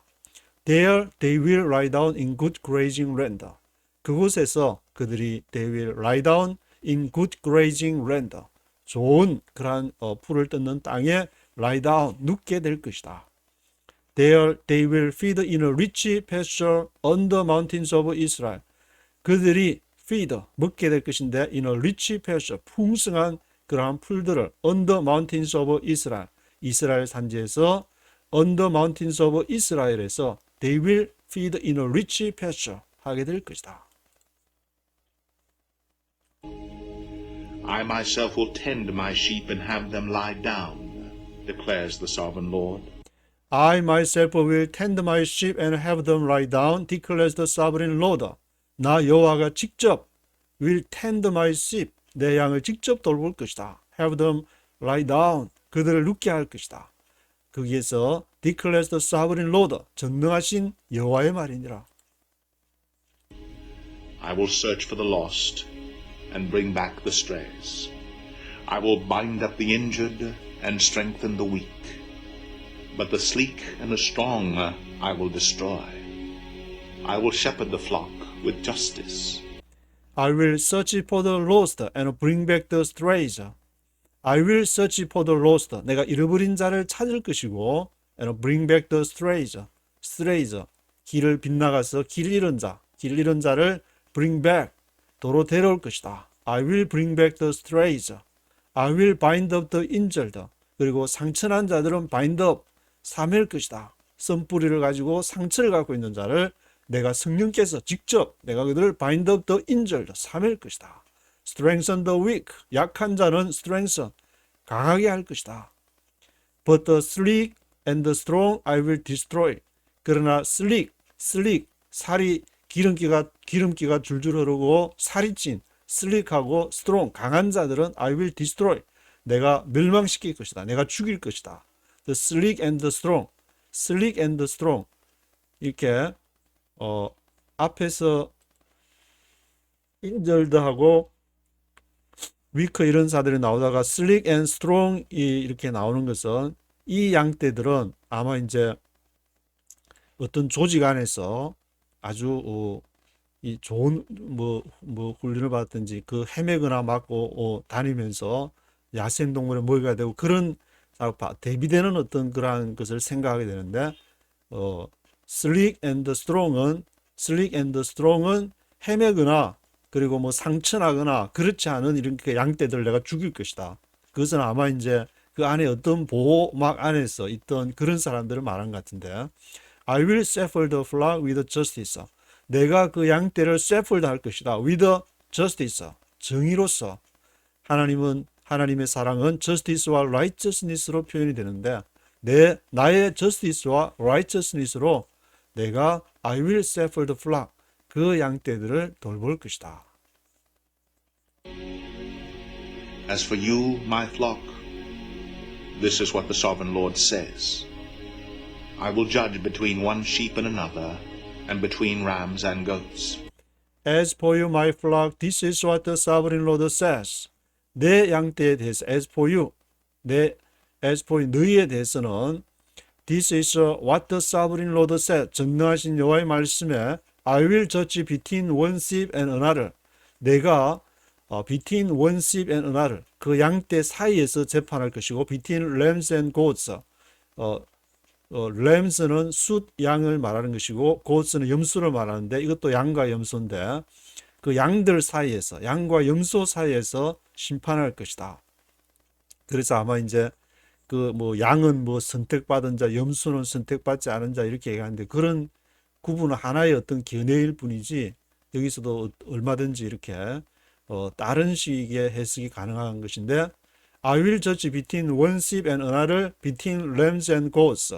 There they will lie down in good grazing land. 그곳에서 그들이 they will lie down in good grazing land. 좋은 그러한 풀을 뜯는 땅에 lie down, 눕게 될 것이다. There they will feed in a rich pasture on the mountains of Israel. 그들이 feed, 먹게 될 것인데 in a rich pasture, 풍성한 그러한 풀들을 on the mountains of Israel, 이스라엘 산지에서 on the mountains of Israel에서 they will feed in a rich pasture 하게 될 것이다. I myself will tend my sheep and have them lie down, declares the sovereign Lord. I myself will tend my sheep and have them lie down, declares the sovereign Lord. 나 여호와가 직접 will tend my sheep, 내 양을 직접 돌볼 것이다. have them lie down, 그들을 눕게 할 것이다. 거기에서 declares the sovereign Lord, 전능하신 여호와의 말이니라. I will search for the lost and bring back the strays. I will bind up the injured and strengthen the weak. But the sleek and the strong I will destroy. I will shepherd the flock with justice. I will search for the lost and bring back the strays. I will search for the lost. 내가 잃어버린 자를 찾을 것이고, and bring back the strays. strays. 길을 빗나가서 길 잃은 자를 bring back. 도로 데려올 것이다. I will bring back the strays. I will bind up the injured. 그리고 상처난 자들은 bind up. 사맬 것이다. 쓴뿌리를 가지고 상처를 갖고 있는 자를 내가 성령께서 직접 내가 그들을 bind up the injured. 사맬 것이다. strengthen the weak. 약한 자는 strengthen. 강하게 할 것이다. But the sleek and the strong I will destroy. 그러나 sleek, 살이 기름기가 줄줄 흐르고 살이 찐 sleek하고 strong, 강한 자들은 I will destroy. 내가 멸망시킬 것이다. 내가 죽일 것이다. The sleek and the strong. 이렇게 앞에서 injured하고 weak 이런 사들이 나오다가 sleek and strong이 이렇게 나오는 것은 이 양떼들은 아마 이제 어떤 조직 안에서 아주 이 좋은 훈련을 받았든지 그 헤매거나 맞고 다니면서 야생동물에 먹여야 되고 그런 대비되는 어떤 그러한 것을 생각하게 되는데 sleek and strong은 헤매거나 그리고 뭐 상처나거나 그렇지 않은 이렇게 양떼들을 내가 죽일 것이다. 그것은 아마 이제 그 안에 어떤 보호막 안에서 있던 그런 사람들을 말한 것 같은데, I will shepherd the flock with justice. 내가 그 양떼를 shepherd 할 것이다. with justice. 정의로서. 하나님의 사랑은 justice와 righteousness로 표현이 되는데, 나의 justice와 righteousness로 내가 I will shepherd the flock. 그 양떼들을 돌볼 것이다. As for you, my flock, this is what the sovereign Lord says. I will judge between one sheep and another, and between rams and goats. As for you, my flock, this is what the sovereign Lord says. 내 양떼에 대해서, as for you, 너희에 대해서는 this is what the sovereign Lord says. 전능하신 여호와의 말씀에 I will judge between one sheep and another. 내가 between one sheep and another. 그 양떼 사이에서 재판할 것이고, between lambs and goats. lambs는 숫 양을 말하는 것이고, goats는 염소를 말하는데, 이것도 양과 염소인데, 그 양들 사이에서, 양과 염소 사이에서 심판할 것이다. 그래서 아마 이제 그 뭐 양은 뭐 선택받은 자, 염소는 선택받지 않은 자 이렇게 얘기하는데, 그런 구분은 하나의 어떤 견해일 뿐이지, 여기서도 얼마든지 이렇게 다른 식의 해석이 가능한 것인데, I will judge between one sheep and another, between lambs and goats.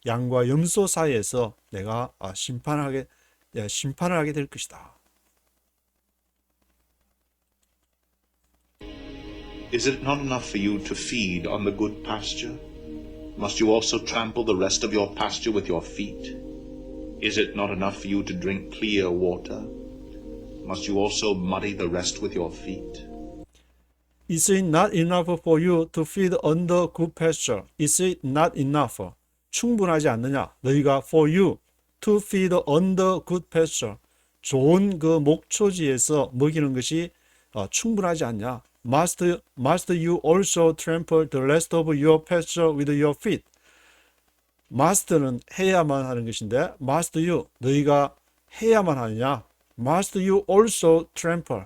양과 염소 사이에서 내가 심판을 하게 될 것이다. Is it not enough for you to feed on the good pasture? Must you also trample the rest of your pasture with your feet? Is it not enough for you to drink clear water? Must you also muddy the rest with your feet? Is it not enough for you to feed on the good pasture? Is it not enough? 충분하지 않느냐? 너희가 for you to feed on the good pasture. 좋은 그 목초지에서 먹이는 것이 충분하지 않냐? Must you also trample the rest of your pasture with your feet? must는 해야만 하는 것인데, must you, 너희가 해야만 하느냐? must you also trample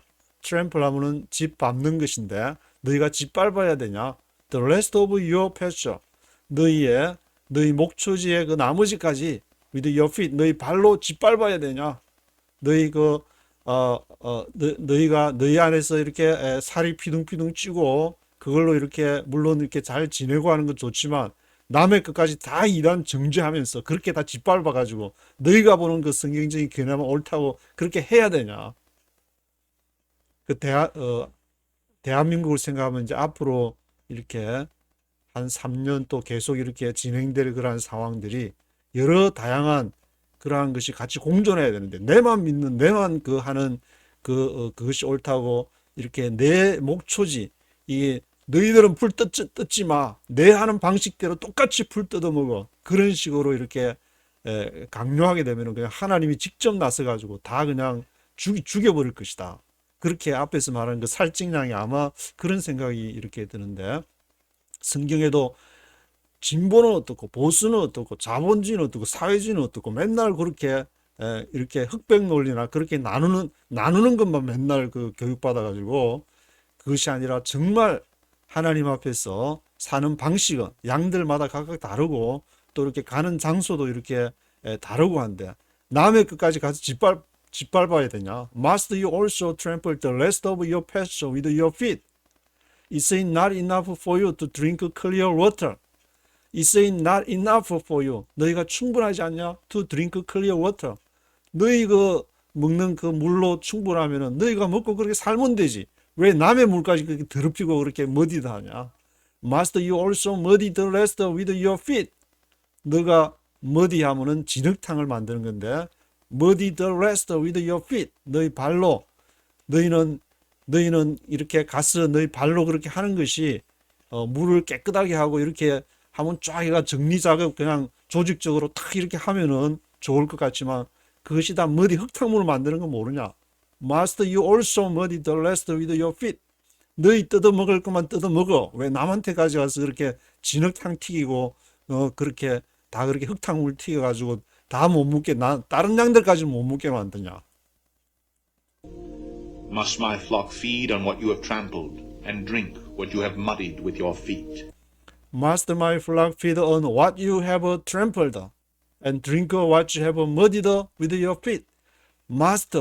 하면은 짓밟는 것인데, 너희가 짓밟아야 되냐? the rest of your pasture, 너희 목초지의 그 나머지까지 with your feet, 너희 발로 짓밟아야 되냐? 너희가 너희 안에서 이렇게 살이 피둥피둥 찌고 그걸로 이렇게 물론 이렇게 잘 지내고 하는 건 좋지만, 남의 것까지 다 이단 정죄하면서 그렇게 다 짓밟아 가지고 너희가 보는 그 성경적인 견해만 옳다고 그렇게 해야 되냐? 그 대한민국을 생각하면 이제 앞으로 이렇게 한 3년 또 계속 이렇게 진행될 그러한 상황들이 여러 다양한 그러한 것이 같이 공존해야 되는데, 내만 믿는, 내만 하는 그것이 옳다고 이렇게 내 목초지, 이게 너희들은 풀 뜯지 마, 내 하는 방식대로 똑같이 풀 뜯어먹어, 그런 식으로 이렇게 강요하게 되면 그냥 하나님이 직접 나서 가지고 다 그냥 죽여버릴 것이다. 그렇게 앞에서 말하는 그 살찐양이 아마 그런 생각이 이렇게 드는데, 성경에도 진보는 어떻고 보수는 어떻고 자본주의는 어떻고 사회주의는 어떻고 맨날 그렇게 이렇게 흑백 논리나 그렇게 나누는 것만 맨날 그 교육받아 가지고, 그것이 아니라 정말 하나님 앞에서 사는 방식은 양들마다 각각 다르고, 또 이렇게 가는 장소도 이렇게 다르고 한데, 남의 끝까지 가서 짓밟아야 되냐? Must you also trample the rest of your pasture with your feet? Is it not enough for you to drink clear water? Is it not enough for you? 너희가 충분하지 않냐? To drink clear water. 너희 먹는 그 물로 충분하면은 너희가 먹고 그렇게 살면 되지. 왜 남의 물까지 그렇게 더럽히고 그렇게 머디다 하냐? Must you also muddy the rest with your feet? 너가 머디 하면은 진흙탕을 만드는 건데, muddy the rest with your feet. 너희 발로, 너희는 이렇게 가서 너희 발로 그렇게 하는 것이 물을 깨끗하게 하고 이렇게 하면 쫙 해가 정리작업 그냥 조직적으로 탁 이렇게 하면은 좋을 것 같지만, 그것이 다 머디 흙탕물을 만드는 거 모르냐? Must you also muddy the rest with your feet? 너희 뜯어먹을 것만 뜯어먹어. 왜 남한테 가져가서 그렇게 진흙탕 튀기고 그렇게 다 그렇게 흙탕물 튀겨가지고 다 못 먹게, 다른 양들까지는 못 먹게 만드냐? Must my flock feed on what you have trampled, and drink what you have muddied with your feet? Must my flock feed on what you have trampled, and drink what you have muddied with your feet? must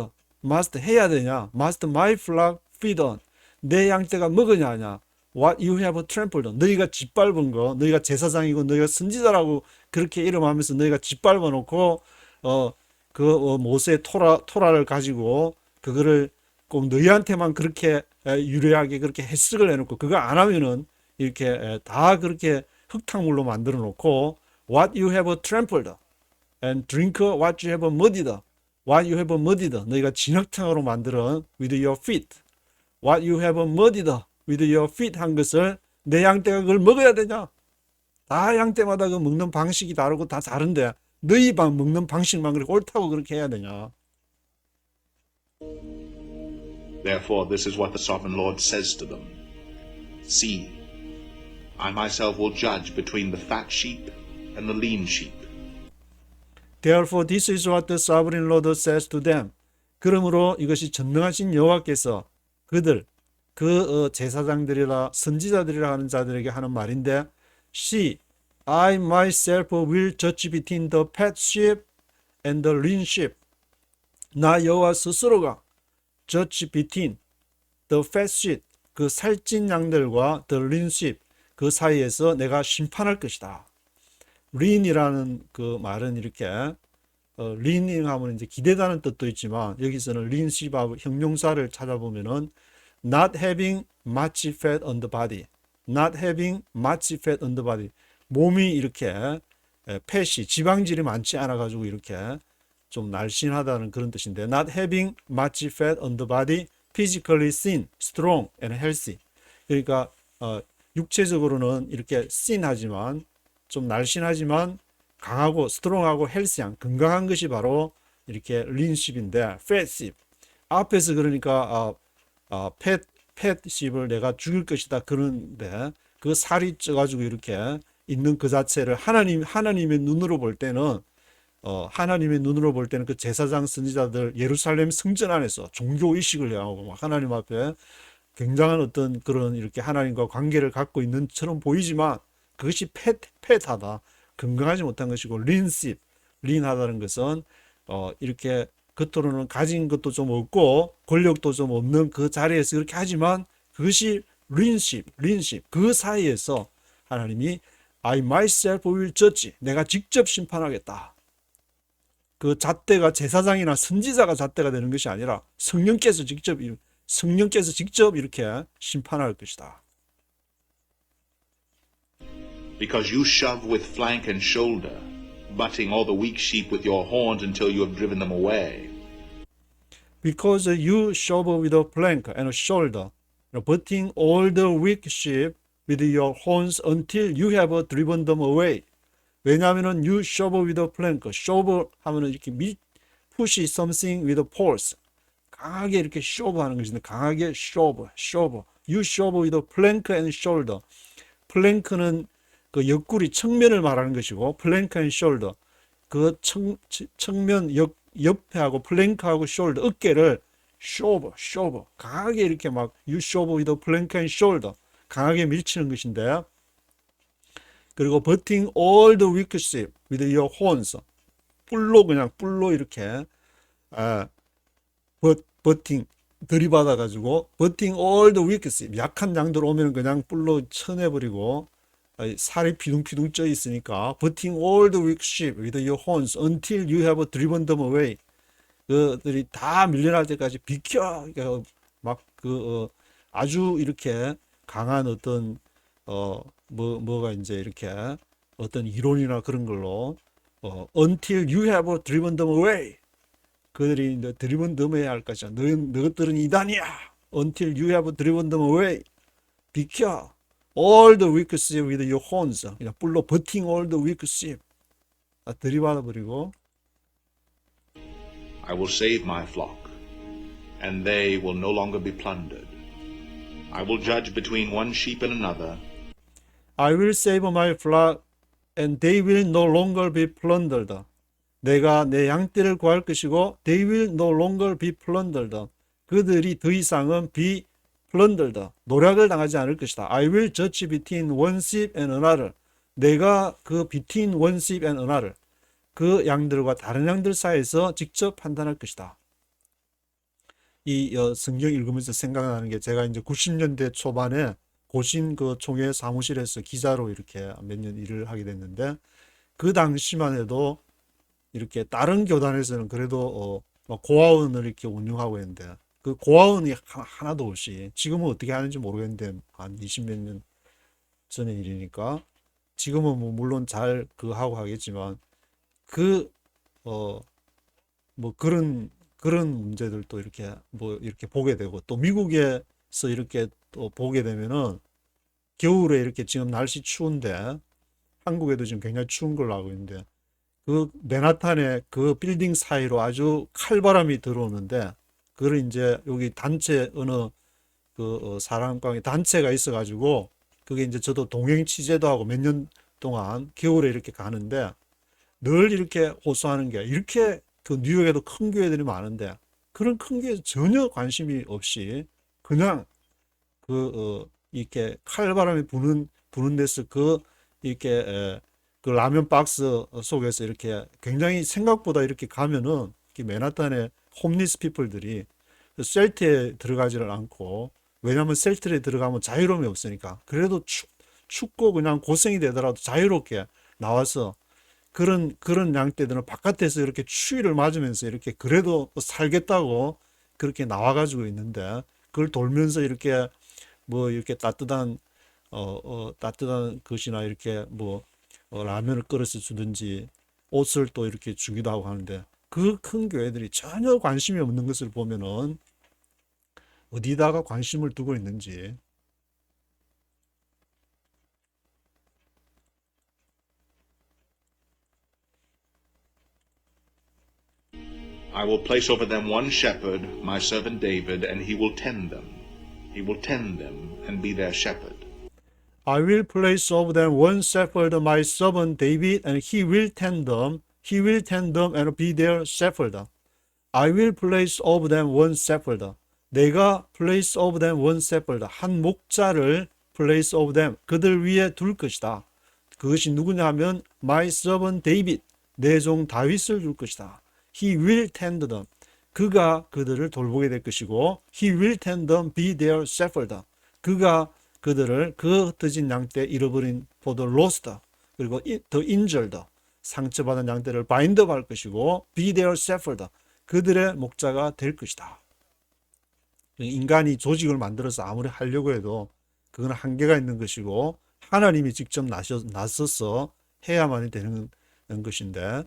해야 되냐? Must my flock feed on? 내 양떼가 먹으냐 하냐? What you have trampled on? 너희가 짓밟은 거, 너희가 제사장이고 너희가 선지자라고 그렇게 이름하면서 너희가 짓밟아 놓고 모세의 토라를 가지고 그거를 꼭 너희한테만 그렇게 유리하게 그렇게 해석을 해놓고 그거 안 하면은 이렇게 다 그렇게 흙탕물로 만들어 놓고 what you have trampled and drink what you have muddied. what you have muddied. 너희가 진흙탕으로 만들어 with your feet. what you have muddied with your feet 한 것을 내 양떼가 그걸 먹어야 되냐? 다 양떼마다 그 먹는 방식이 다르고 다 다른데 너희 먹는 방식만 그렇게 옳다고 그렇게 해야 되냐? Therefore, this is what the sovereign Lord says to them. See, I myself will judge between the fat sheep and the lean sheep. Therefore, this is what the sovereign Lord says to them. 그러므로 이것이 전능하신 여호와께서 그들 그 제사장들이라 선지자들이라 하는 자들에게 하는 말인데, See, I myself will judge between the fat sheep and the lean sheep. 나 여호와 스스로가 judge between the fat sheep, 그 살찐 양들과 the lean sheep, 그 사이에서 내가 심판할 것이다. lean이라는 그 말은 이렇게 lean 하면 이제 기대다는 뜻도 있지만 여기서는 lean sheep하고 형용사를 찾아보면은 not having much fat on the body, not having much fat on the body, 몸이 이렇게 팻이 지방질이 많지 않아 가지고 이렇게 좀 날씬하다는 그런 뜻인데, not having much fat on the body, physically thin, strong and healthy. 그러니까 육체적으로는 이렇게 thin하지만 좀 날씬하지만 강하고 스트롱하고 헬스한 건강한 것이 바로 이렇게 lean sheep인데, fat sheep 앞에서 그러니까 팻 sheep을 내가 죽일 것이다 그러는데 그 살이 쪄가지고 이렇게 있는 그 자체를 하나님의 눈으로 볼 때는 그 제사장 선지자들 예루살렘 성전 안에서 종교 의식을 해하고 막 하나님 앞에 굉장한 어떤 그런 이렇게 하나님과 관계를 갖고 있는 처럼 보이지만 그것이 팻하다, 건강하지 못한 것이고, 린하다는 것은 이렇게 겉으로는 가진 것도 좀 없고 권력도 좀 없는 그 자리에서 그렇게 하지만 그것이 린십 그 사이에서 하나님이 I myself will judge, 내가 직접 심판하겠다. 그 잣대가 제사장이나 선지자가 잣대가 되는 것이 아니라 성령께서 직접 이렇게 심판할 것이다. Because you shove with flank and shoulder, butting all the weak sheep with your horns until you have driven them away. Because you shove with a flank and a shoulder, butting all the weak sheep with your horns until you have driven them away. 왜냐하면은 you shove with a flank, shove 하면은 이렇게 push something with a force, 강하게 이렇게 shove 하는 것인데 강하게 shove. You shove with a flank and shoulder. 플랭크는 그 옆구리 측면을 말하는 것이고, 플랭크 앤 숄더 그 측면 옆에하고 플랭크하고 숄더 어깨를 쇼버 강하게 이렇게 막 you shove with a plank and shoulder 강하게 밀치는 것인데, 그리고 butting all the weak sheep with your horns, 뿔로 이렇게 butting 들이받아 가지고 butting all the weak sheep, 약한 양들 오면 그냥 뿔로 쳐내버리고 살이 피둥피둥 쪄 있으니까 butting all the weak sheep with your horns until you have driven them away. 그들이 다 밀려날 때까지 비켜. 막 아주 이렇게 강한 어떤 뭐가 이제 이렇게 어떤 이론이나 그런 걸로 until you have driven them away. 그들이 이제 driven them away 할 것이야. 너희들은 이단이야. until you have driven them away. 비켜. all the weak sheep with your horns. 그냥 뿔로 butting all the weak sheep. 들이받아 버리고. I will save my flock, and they will no longer be plundered. I will judge between one sheep and another. I will save my flock, and they will no longer be plundered. 내가 내 양떼를 구할 것이고, they will no longer be plundered. 그들이 더 이상은 be plundered, 노략을 당하지 않을 것이다. I will judge between one sheep and another. 내가 그 between one sheep and another, 그 양들과 다른 양들 사이에서 직접 판단할 것이다. 이 성경 읽으면서 생각나는 게, 제가 이제 90년대 초반에 고신 그 총회 사무실에서 기자로 이렇게 몇 년 일을 하게 됐는데, 그 당시만 해도 이렇게 다른 교단에서는 그래도 고아원을 이렇게 운영하고 있는데, 그 고아원이 하나도 없이, 지금은 어떻게 하는지 모르겠는데 한 20몇 년 전의 일이니까 지금은 뭐 물론 잘 그 하고 하겠지만, 그 뭐 그런 문제들도 이렇게 뭐 이렇게 보게 되고, 또 미국에서 이렇게 또 보게 되면은 겨울에 이렇게 지금 날씨 추운데, 한국에도 지금 굉장히 추운 걸로 알고 있는데, 그 맨하탄의 그 빌딩 사이로 아주 칼바람이 들어오는데, 그걸 이제 여기 단체 어느 그 사랑방에 단체가 있어가지고, 그게 이제 저도 동행 취재도 하고 몇 년 동안 겨울에 이렇게 가는데, 늘 이렇게 호소하는 게, 이렇게 그 뉴욕에도 큰 교회들이 많은데 그런 큰 교회에 전혀 관심이 없이 그냥 이렇게 칼바람이 부는 데서 이렇게 그 라면 박스 속에서 이렇게 굉장히 생각보다 이렇게 가면은 맨하탄의 홈리스 피플들이 셀트에 들어가지를 않고, 왜냐하면 셀트에 들어가면 자유로움이 없으니까, 그래도 춥고 그냥 고생이 되더라도 자유롭게 나와서 그런 양떼들은 바깥에서 이렇게 추위를 맞으면서 이렇게 그래도 살겠다고 그렇게 나와가지고 있는데, 그걸 돌면서 이렇게 뭐 이렇게 따뜻한 것이나 이렇게 뭐 라면을 끓여서 주든지 옷을 또 이렇게 주기도 하고 하는데, 그 큰 교회들이 전혀 관심이 없는 것을 보면은 어디다가 관심을 두고 있는지. I will place over them one shepherd, my servant David, and he will tend them. He will tend them and be their shepherd. I will place over them one shepherd, my servant David, and he will tend them. He will tend them and be their shepherd. I will place over them one shepherd. 내가 place over them one shepherd, 한 목자를 place over them, 그들 위에 둘 것이다. 그것이 누구냐 하면 my servant David, 내 종 다윗을 둘 것이다. He will tend them, 그가 그들을 돌보게 될 것이고, He will tend them, be their shepherd, 그가 그들을 그 흩어진 양떼, 잃어버린 for the lost, 그리고 the injured, 상처받은 양떼를 bind up 할 것이고, be their shepherd, 그들의 목자가 될 것이다. 인간이 조직을 만들어서 아무리 하려고 해도 그건 한계가 있는 것이고, 하나님이 직접 나서서 해야만 되는 것인데,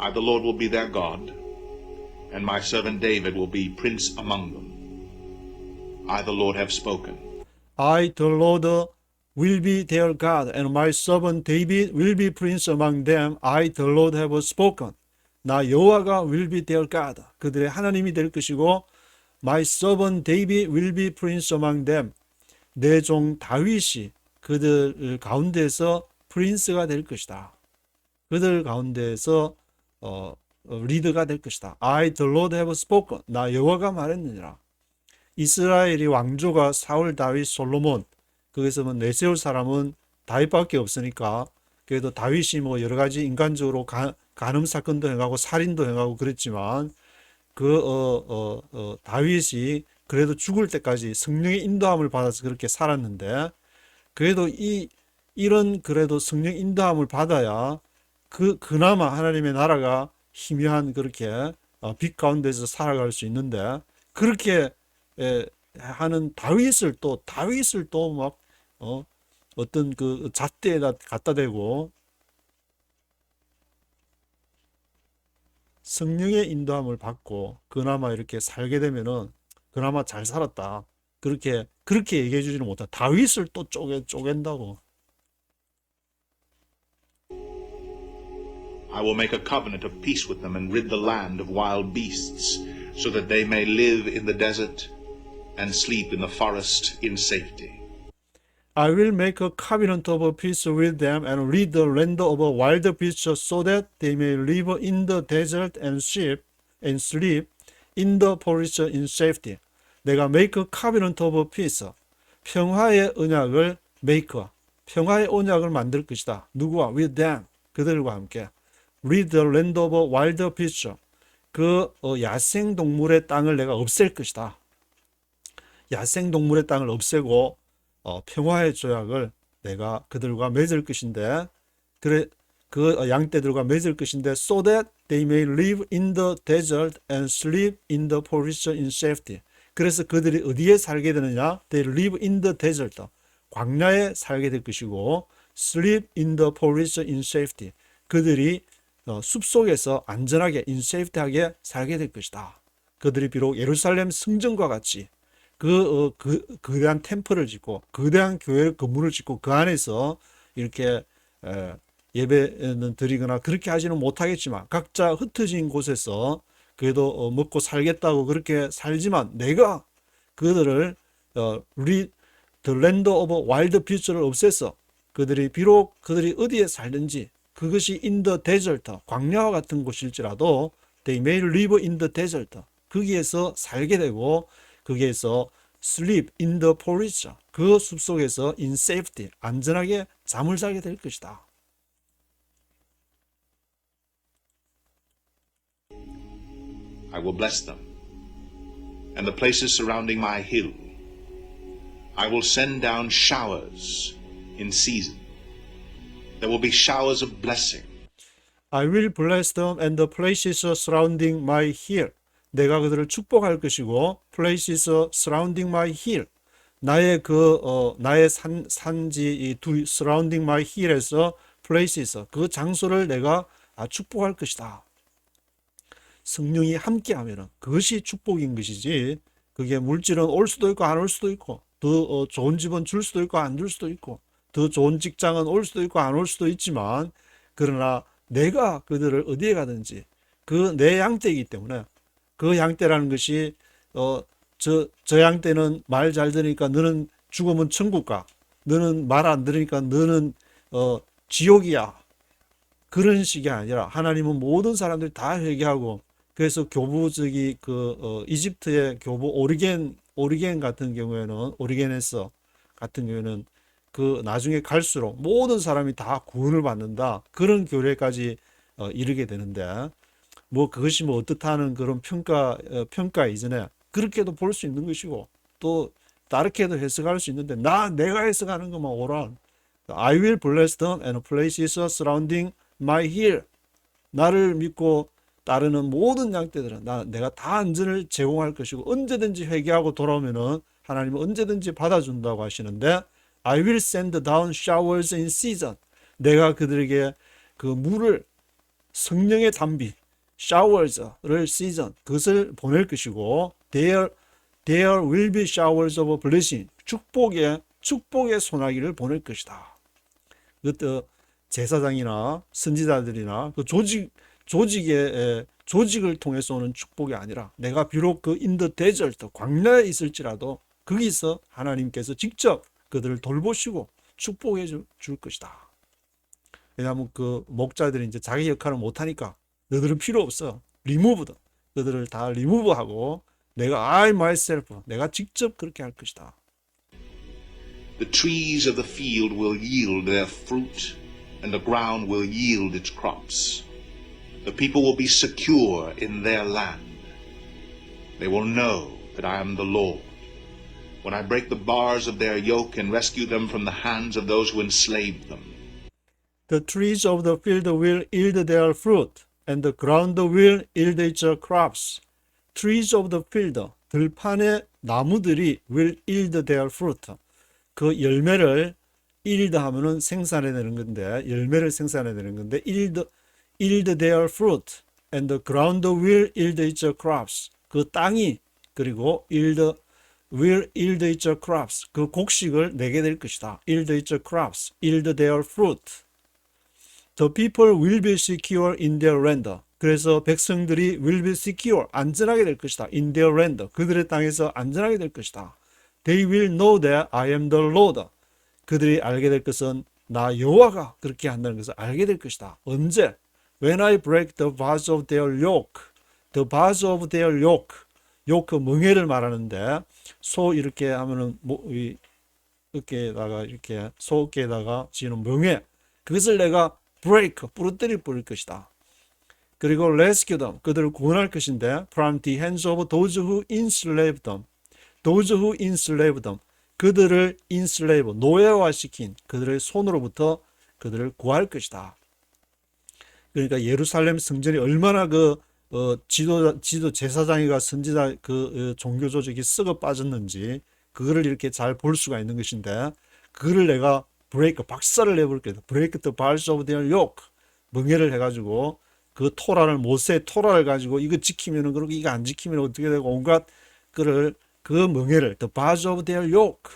I, the Lord, will be their God, and my servant David will be prince among them. I, the Lord, have spoken. I, the Lord, will be their God, and my servant David will be prince among them. I, the Lord, have spoken. 나 여호와가 will be their God, 그들의 하나님이 될 것이고, my servant David will be prince among them. 내 종 다윗이 그들 가운데서 프린스가 될 것이다. 그들 가운데서 리더가 될 것이다. I, the Lord, have spoken. 나 여호와가 말했느니라. 이스라엘이 왕조가 사울, 다윗, 솔로몬, 거기서 뭐 내세울 사람은 다윗밖에 없으니까, 그래도 다윗이 뭐 여러 가지 인간적으로 간음 사건도 행하고 살인도 행하고 그랬지만, 다윗이 그래도 죽을 때까지 성령의 인도함을 받아서 그렇게 살았는데, 그래도 이런 그래도 성령 인도함을 받아야 그나마 하나님의 나라가 희미한 그렇게 빛 가운데서 살아갈 수 있는데, 그렇게 하는 다윗을 또 막 어떤 그 잣대에다 갖다 대고 성령의 인도함을 받고 그나마 이렇게 살게 되면은 그나마 잘 살았다. 그렇게 얘기해 주지는 못한다. 다윗을 또 쪼갠다고. I will make a covenant of peace with them and rid the land of wild beasts, so that they may live in the desert and sleep in the forest in safety. I will make a covenant of peace with them and rid the land of wild beasts, so that they may live in the desert and sleep in the forest in safety. 내가 make a covenant of peace. 평화의 언약을 make. 평화의 언약을 만들 것이다. 누구와? with them. 그들과 함께. rid the land of wild beasts. 그 야생 동물의 땅을 내가 없앨 것이다. 야생 동물의 땅을 없애고 평화의 조약을 내가 그들과 맺을 것인데, 그래 그 양떼들과 맺을 것인데, so that they may live in the desert and sleep in the forest in safety. 그래서 그들이 어디에 살게 되느냐? They live in the desert. 광야에 살게 될 것이고, sleep in the forest in safety. 그들이 숲속에서 안전하게, in safety하게 살게 될 것이다. 그들이 비록 예루살렘 성전과 같이 거대한 템플을 짓고 거대한 교회 건물을 짓고 그 안에서 이렇게 예배는 드리거나 그렇게 하지는 못하겠지만, 각자 흩어진 곳에서 그래도 먹고 살겠다고 그렇게 살지만, 내가 그들을 the land of wild beasts를 없애서 그들이 비록 그들이 어디에 살든지, 그것이 in the desert, 광야와 같은 곳일지라도 they may live in the desert, 거기에서 살게 되고, 거기에서 sleep in the forest, 그 숲속에서 in safety, 안전하게 잠을 자게 될 것이다. I will bless them, and the places surrounding my hill. I will send down showers in season. There will be showers of blessing. I will bless them and the places surrounding my hill. 내가 그들을 축복할 것이고, places surrounding my hill. 나의 나의 산지 이 surrounding my hill에서 places, 그 장소를 내가 축복할 것이다. 성령이 함께하면은 그것이 축복인 것이지, 그게 물질은 올 수도 있고 안 올 수도 있고, 더 좋은 집은 줄 수도 있고 안 줄 수도 있고, 더 좋은 직장은 올 수도 있고 안 올 수도 있지만, 그러나 내가 그들을 어디에 가든지 그 내 양떼이기 때문에, 그 양떼라는 것이 저 양떼는 말 잘 들으니까 너는 죽으면 천국 가, 너는 말 안 들으니까 너는 지옥이야, 그런 식이 아니라, 하나님은 모든 사람들이 다 회개하고, 그래서 교부적이 이집트의 교부 오리겐 같은 경우에는, 오리게네스 같은 경우에는 그 나중에 갈수록 모든 사람이 다 구원을 받는다, 그런 교례까지 이르게 되는데, 뭐 그것이 뭐 어떻다는 그런 평가 이전에 그렇게도 볼 수 있는 것이고, 또 다르게도 해석할 수 있는데, 내가 해석하는 것만 오라. I will bless them and places surrounding my hill. 나를 믿고 따르는 모든 양떼들은 내가 다 안전을 제공할 것이고, 언제든지 회개하고 돌아오면은 하나님은 언제든지 받아준다고 하시는데, I will send down showers in season. 내가 그들에게 그 물을, 성령의 단비, showers를 season, 그것을 보낼 것이고, there will be showers of blessing. 축복의 소나기를 보낼 것이다. 그것도 제사장이나 선지자들이나 그 조직을 통해서 오는 축복이 아니라, 내가 비록 그 in the desert, 광야에 있을지라도 거기서 하나님께서 직접 그들을 돌보시고 축복해 줄 것이다. 왜냐하면 그 목자들이 이제 자기 역할을 못하니까, 너들은 필요 없어, 리무브다, 그들을 다 리무브하고 내가 I myself, 내가 직접 그렇게 할 것이다. The trees of the field will yield their fruit, and the ground will yield its crops. The people will be secure in their land. They will know that I am the Lord, when I break the bars of their yoke and rescue them from the hands of those who enslaved them. The trees of the field will yield their fruit, and the ground will yield its crops. Trees of the field, 들판의 나무들이 will yield their fruit. 그 열매를 yield 하면은 생산해내는 건데, 열매를 생산해내는 건데, yield their fruit, and the ground will yield its crops. 그 땅이, 그리고 will yield its crops, 그 곡식을 내게 될 것이다. yield its crops, yield their fruit. The people will be secure in their land. 그래서 백성들이 will be secure, 안전하게 될 것이다. in their land, 그들의 땅에서 안전하게 될 것이다. They will know that I am the Lord. 그들이 알게 될 것은 나 여호와가 그렇게 한다는 것을 알게 될 것이다. 언제? When I break the bars of their yoke. The bars of their yoke. 요크 멍에를 말하는데, 소 이렇게 하면은 이 어깨에다가 이렇게 소 어깨에다가 지는 멍에, 그것을 내가 break 부러뜨릴 것이다. 그리고 rescue them, 그들을 구원할 것인데, from the hands of those who enslaved them, those who enslaved them, 그들을 enslave, 노예화시킨 그들의 손으로부터 그들을 구할 것이다. 그러니까 예루살렘 성전이 얼마나 지도 제사장이가 선지자 종교 조직이 썩어 빠졌는지 그거를 이렇게 잘 볼 수가 있는 것인데, 그거를 내가 break, 박살을 내볼 거다. break the bars of their yoke, 멍해를 해가지고 그 토라를, 모세의 토라를 가지고 이거 지키면은 그러고 이거 안 지키면 어떻게 되고 온갖 그 멍해를, the bars of their yoke,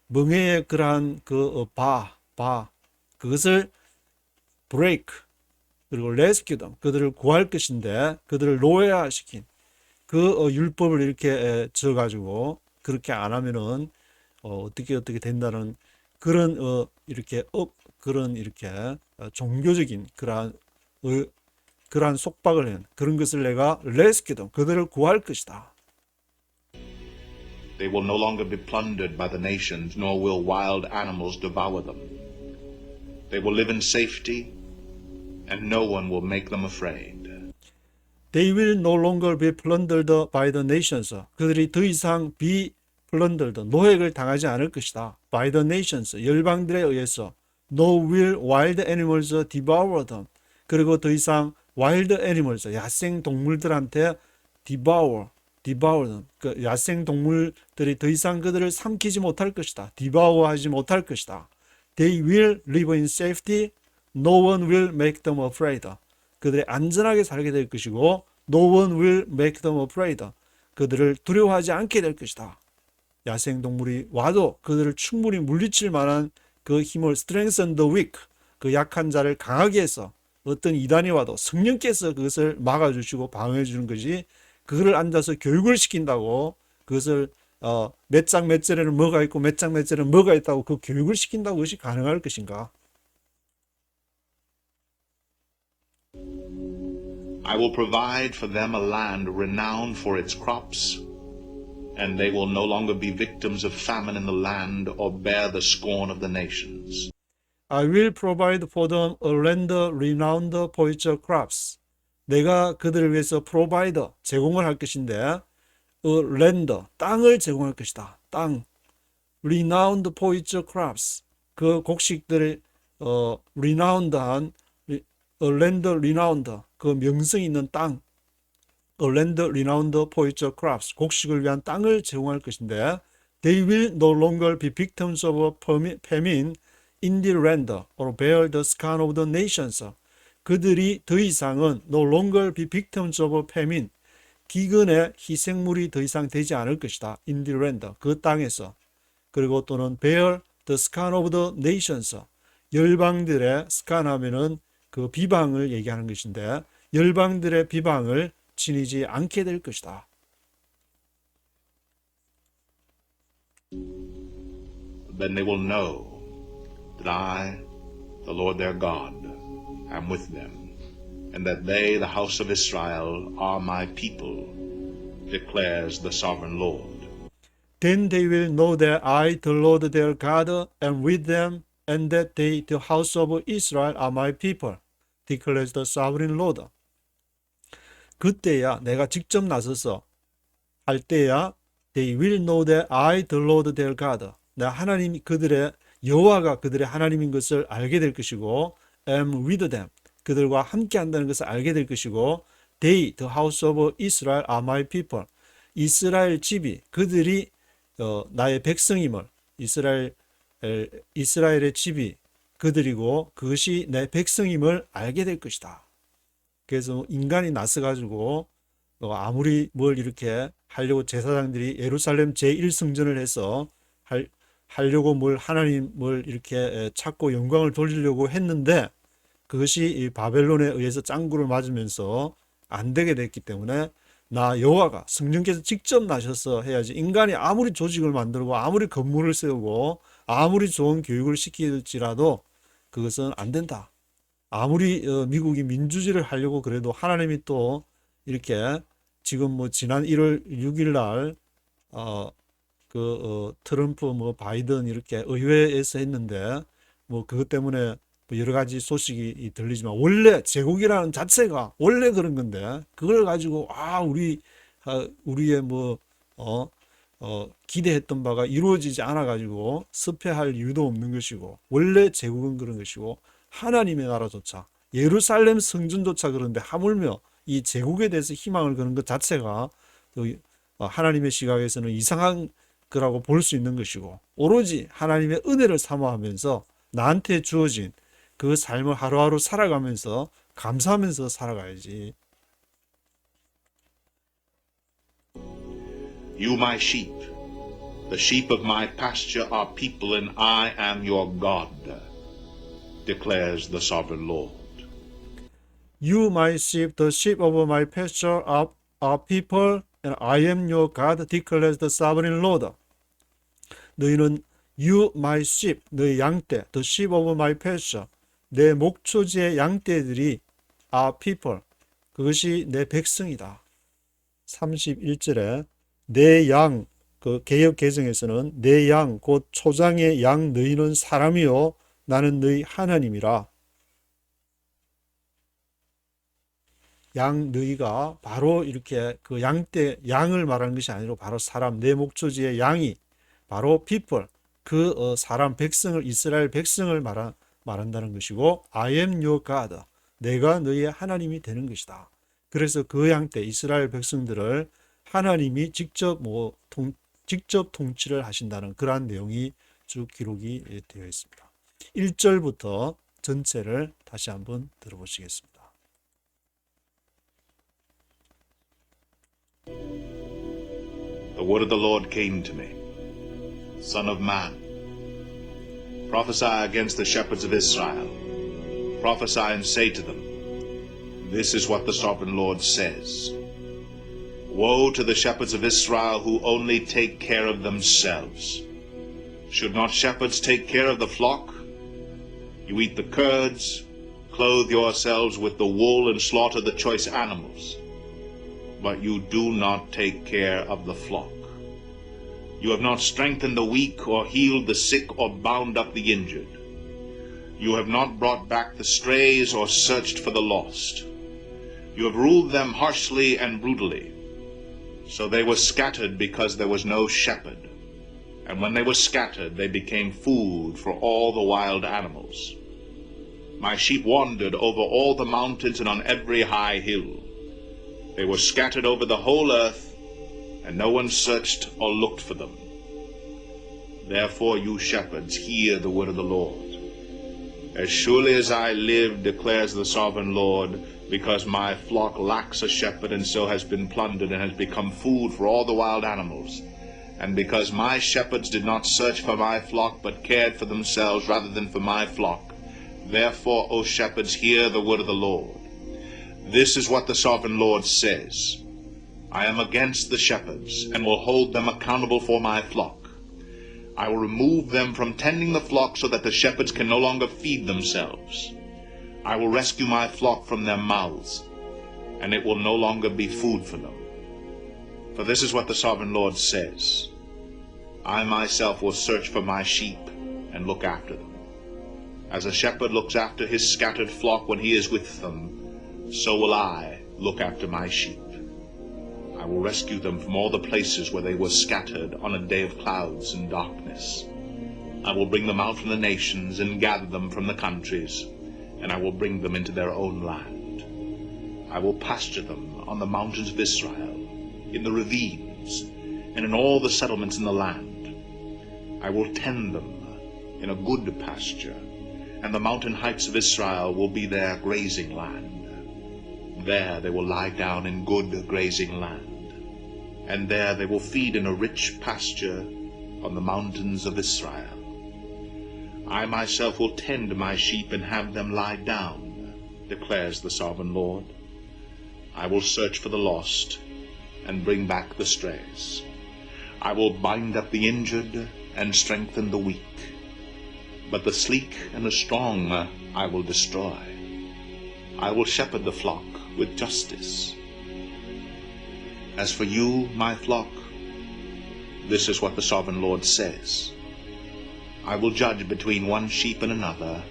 멍해의 그러한 그것을 break, 그리고 rescue them, 그들을 구할 것인데, 그들을 노예화시킨 율법을 이렇게 져가지고 그렇게 안 하면은 어떻게 된다는 그런 이렇게 종교적인 그러한 속박을 한 그런 것을 내가 rescue them, 그들을 구할 것이다. They will no longer be plundered by the nations, nor will wild animals devour them. They will live in safety, and no one will make them afraid. They will no longer be plundered by the nations. 그들이 더 이상 be plundered, 노획을 당하지 않을 것이다. by the nations, 열방들에 의해서. No will wild animals devour them. 그리고 더 이상 wild animals, 야생 동물들한테 devour them. 그 야생 동물들이 더 이상 그들을 삼키지 못할 것이다. devour하지 못할 것이다. They will live in safety. No one will make them afraid. 그들이 안전하게 살게 될 것이고, no one will make them afraid. 그들을 두려워하지 않게 될 것이다. 야생동물이 와도 그들을 충분히 물리칠 만한 그 힘을 strengthen the weak, 그 약한 자를 강하게 해서 어떤 이단이 와도 성령께서 그것을 막아주시고 방어해 주는 것이, 그거를 앉아서 교육을 시킨다고, 그것을 몇 장 몇 절에는 뭐가 있고 몇 장 몇 절에는 뭐가 있다고 그 교육을 시킨다고 그것이 가능할 것인가? I will provide for them a land renowned for its crops, and they will no longer be victims of famine in the land or bear the scorn of the nations. I will provide for them a land renowned for its crops. 내가 그들을 위해서 provide, 제공을 할 것인데, a land, 땅을 제공할 것이다. 땅. renowned for its crops. 그 곡식들의 renowned한, a land renowned, 그 명성 있는 땅. a land renowned for its crops. 곡식을 위한 땅을 제공할 것인데, they will no longer be victims of famine in the land or bear the scorn of the nations. 그들이 더 이상은 no longer be victims of famine, 기근의 희생물이 더 이상 되지 않을 것이다. in the land, 그 땅에서. 그리고 또는 bear the scorn of the nations, 열방들의 scorn 하면은 그 비방을 얘기하는 것인데, 열방들의 비방을 지니지 않게 될 것이다. Then they will know that I, the Lord their God, am with them, and that they, the house of Israel, are my people, declares the sovereign Lord. Then they will know that I, the Lord their God, am with them, and that they, the house of Israel, are my people, declares the sovereign Lord. 그때야 내가 직접 나서서 할 때야 they will know that I, the Lord their God, 나 하나님, 그들의 여호와가 그들의 하나님인 것을 알게 될 것이고, am with them, 그들과 함께 한다는 것을 알게 될 것이고, they, the house of Israel, are my people, 이스라엘 집이, 그들이 나의 백성임을, 이스라엘의 집이 그들이고 그것이 내 백성임을 알게 될 것이다. 그래서 인간이 나서가지고 아무리 뭘 이렇게 하려고 제사장들이 예루살렘 제1성전을 해서 하려고 뭘 하나님을 이렇게 찾고 영광을 돌리려고 했는데, 그것이 이 바벨론에 의해서 짱구를 맞으면서 안 되게 됐기 때문에, 나 여호와가 성령께서 직접 나셔서 해야지, 인간이 아무리 조직을 만들고 아무리 건물을 세우고 아무리 좋은 교육을 시킬지라도 그것은 안 된다. 아무리 미국이 민주주의를 하려고 그래도 하나님이 또 이렇게 지금 뭐 지난 1월 6일 날 트럼프 뭐 바이든 이렇게 의회에서 했는데 뭐 그것 때문에 뭐 여러 가지 소식이 들리지만 원래 제국이라는 자체가 원래 그런 건데 그걸 가지고 우리의 기대했던 바가 이루어지지 않아 가지고 습해할 이유도 없는 것이고 원래 제국은 그런 것이고 하나님의 나라조차 예루살렘 성전조차 그런데 하물며 이 제국에 대해서 희망을 거는 것 자체가 하나님의 시각에서는 이상한 거라고 볼 수 있는 것이고 오로지 하나님의 은혜를 사모하면서 나한테 주어진 그 삶을 하루하루 살아가면서 감사하면서 살아가야지. You my sheep, the sheep of my pasture are people, and I am your God, declares the sovereign Lord. You my sheep, the sheep of my pasture are people, and I am your God, declares the sovereign Lord. 너희는 you my sheep, 너희 양떼, the sheep of my pasture, 내 목초지의 양떼들이 are people, 그것이 내 백성이다. 31절에 내 양, 그 개역 개정에서는 내 양, 곧 초장의 양 너희는 사람이요 나는 너희 하나님이라. 양 너희가 바로 이렇게 그 양떼 양을 말하는 것이 아니라 바로 사람, 내 목초지의 양이 바로 people, 그 사람 백성을 이스라엘 백성을 말한다는 것이고 I am your God, 내가 너희의 하나님이 되는 것이다. 그래서 그 양떼 이스라엘 백성들을 하나님이 직접 통치를 하신다는 그러한 내용이 쭉 기록이 되어 있습니다. 1절부터 전체를 다시 한번 들어보시겠습니다. The word of the Lord came to me, Son of man, prophesy against the shepherds of Israel. Prophesy and say to them, this is what the sovereign Lord says. Woe to the shepherds of Israel who only take care of themselves. Should not shepherds take care of the flock? You eat the curds, clothe yourselves with the wool, and slaughter the choice animals. But you do not take care of the flock. You have not strengthened the weak, or healed the sick, or bound up the injured. You have not brought back the strays, or searched for the lost. You have ruled them harshly and brutally. So they were scattered because there was no shepherd. And when they were scattered, they became food for all the wild animals. My sheep wandered over all the mountains and on every high hill. They were scattered over the whole earth, and no one searched or looked for them. Therefore, you shepherds, hear the word of the Lord. As surely as I live, declares the sovereign Lord, because my flock lacks a shepherd, and so has been plundered, and has become food for all the wild animals, and because my shepherds did not search for my flock, but cared for themselves rather than for my flock, therefore, O shepherds, hear the word of the Lord. This is what the sovereign Lord says. I am against the shepherds, and will hold them accountable for my flock. I will remove them from tending the flock so that the shepherds can no longer feed themselves. I will rescue my flock from their mouths, and it will no longer be food for them. For this is what the sovereign Lord says. I myself will search for my sheep and look after them. As a shepherd looks after his scattered flock when he is with them, so will I look after my sheep. I will rescue them from all the places where they were scattered on a day of clouds and darkness. I will bring them out from the nations and gather them from the countries, and I will bring them into their own land. I will pasture them on the mountains of Israel, in the ravines, and in all the settlements in the land. I will tend them in a good pasture, and the mountain heights of Israel will be their grazing land. There they will lie down in good grazing land, and there they will feed in a rich pasture on the mountains of Israel. I myself will tend my sheep and have them lie down, declares the sovereign Lord. I will search for the lost and bring back the strays. I will bind up the injured and strengthen the weak. But the sleek and the strong I will destroy. I will shepherd the flock with justice. As for you, my flock, this is what the sovereign Lord says. I will judge between one sheep and another,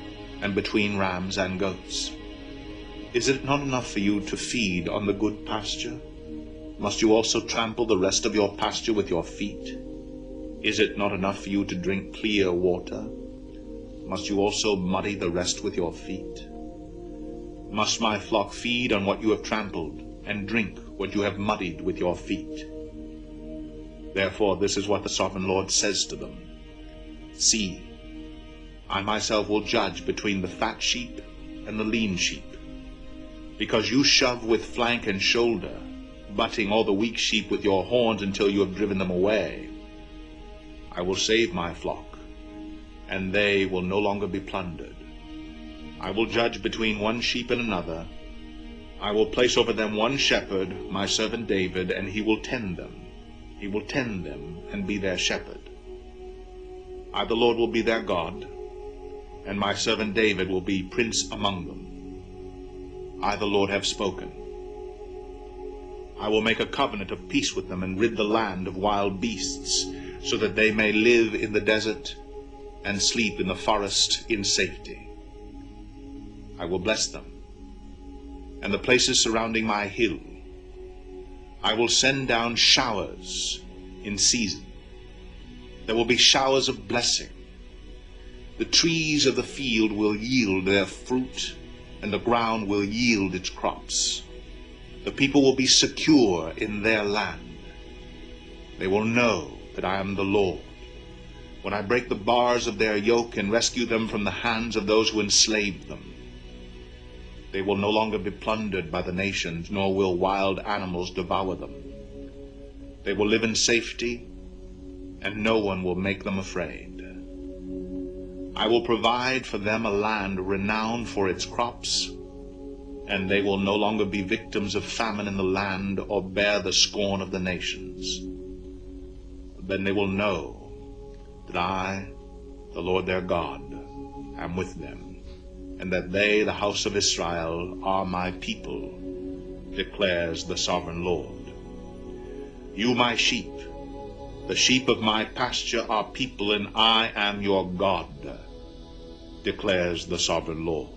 and between rams and goats. Is it not enough for you to feed on the good pasture? Must you also trample the rest of your pasture with your feet? Is it not enough for you to drink clear water? Must you also muddy the rest with your feet? Must my flock feed on what you have trampled, and drink what you have muddied with your feet? Therefore this is what the sovereign Lord says to them. See, I myself will judge between the fat sheep and the lean sheep. Because you shove with flank and shoulder, butting all the weak sheep with your horns until you have driven them away, I will save my flock, and they will no longer be plundered. I will judge between one sheep and another. I will place over them one shepherd, my servant David, and he will tend them. He will tend them and be their shepherd. I, the Lord, will be their God, and my servant David will be prince among them. I, the Lord, have spoken. I will make a covenant of peace with them and rid the land of wild beasts, so that they may live in the desert and sleep in the forest in safety. I will bless them, and the places surrounding my hill. I will send down showers in season. There will be showers of blessing. The trees of the field will yield their fruit, and the ground will yield its crops. The people will be secure in their land. They will know that I am the Lord, when I break the bars of their yoke and rescue them from the hands of those who enslaved them. They will no longer be plundered by the nations, nor will wild animals devour them. They will live in safety, and no one will make them afraid. I will provide for them a land renowned for its crops, and they will no longer be victims of famine in the land or bear the scorn of the nations. Then they will know that I, the Lord their God, am with them, and that they, the house of Israel, are my people, declares the sovereign Lord. You, my sheep, the sheep of my pasture, are people, and I am your God, declares the sovereign Lord.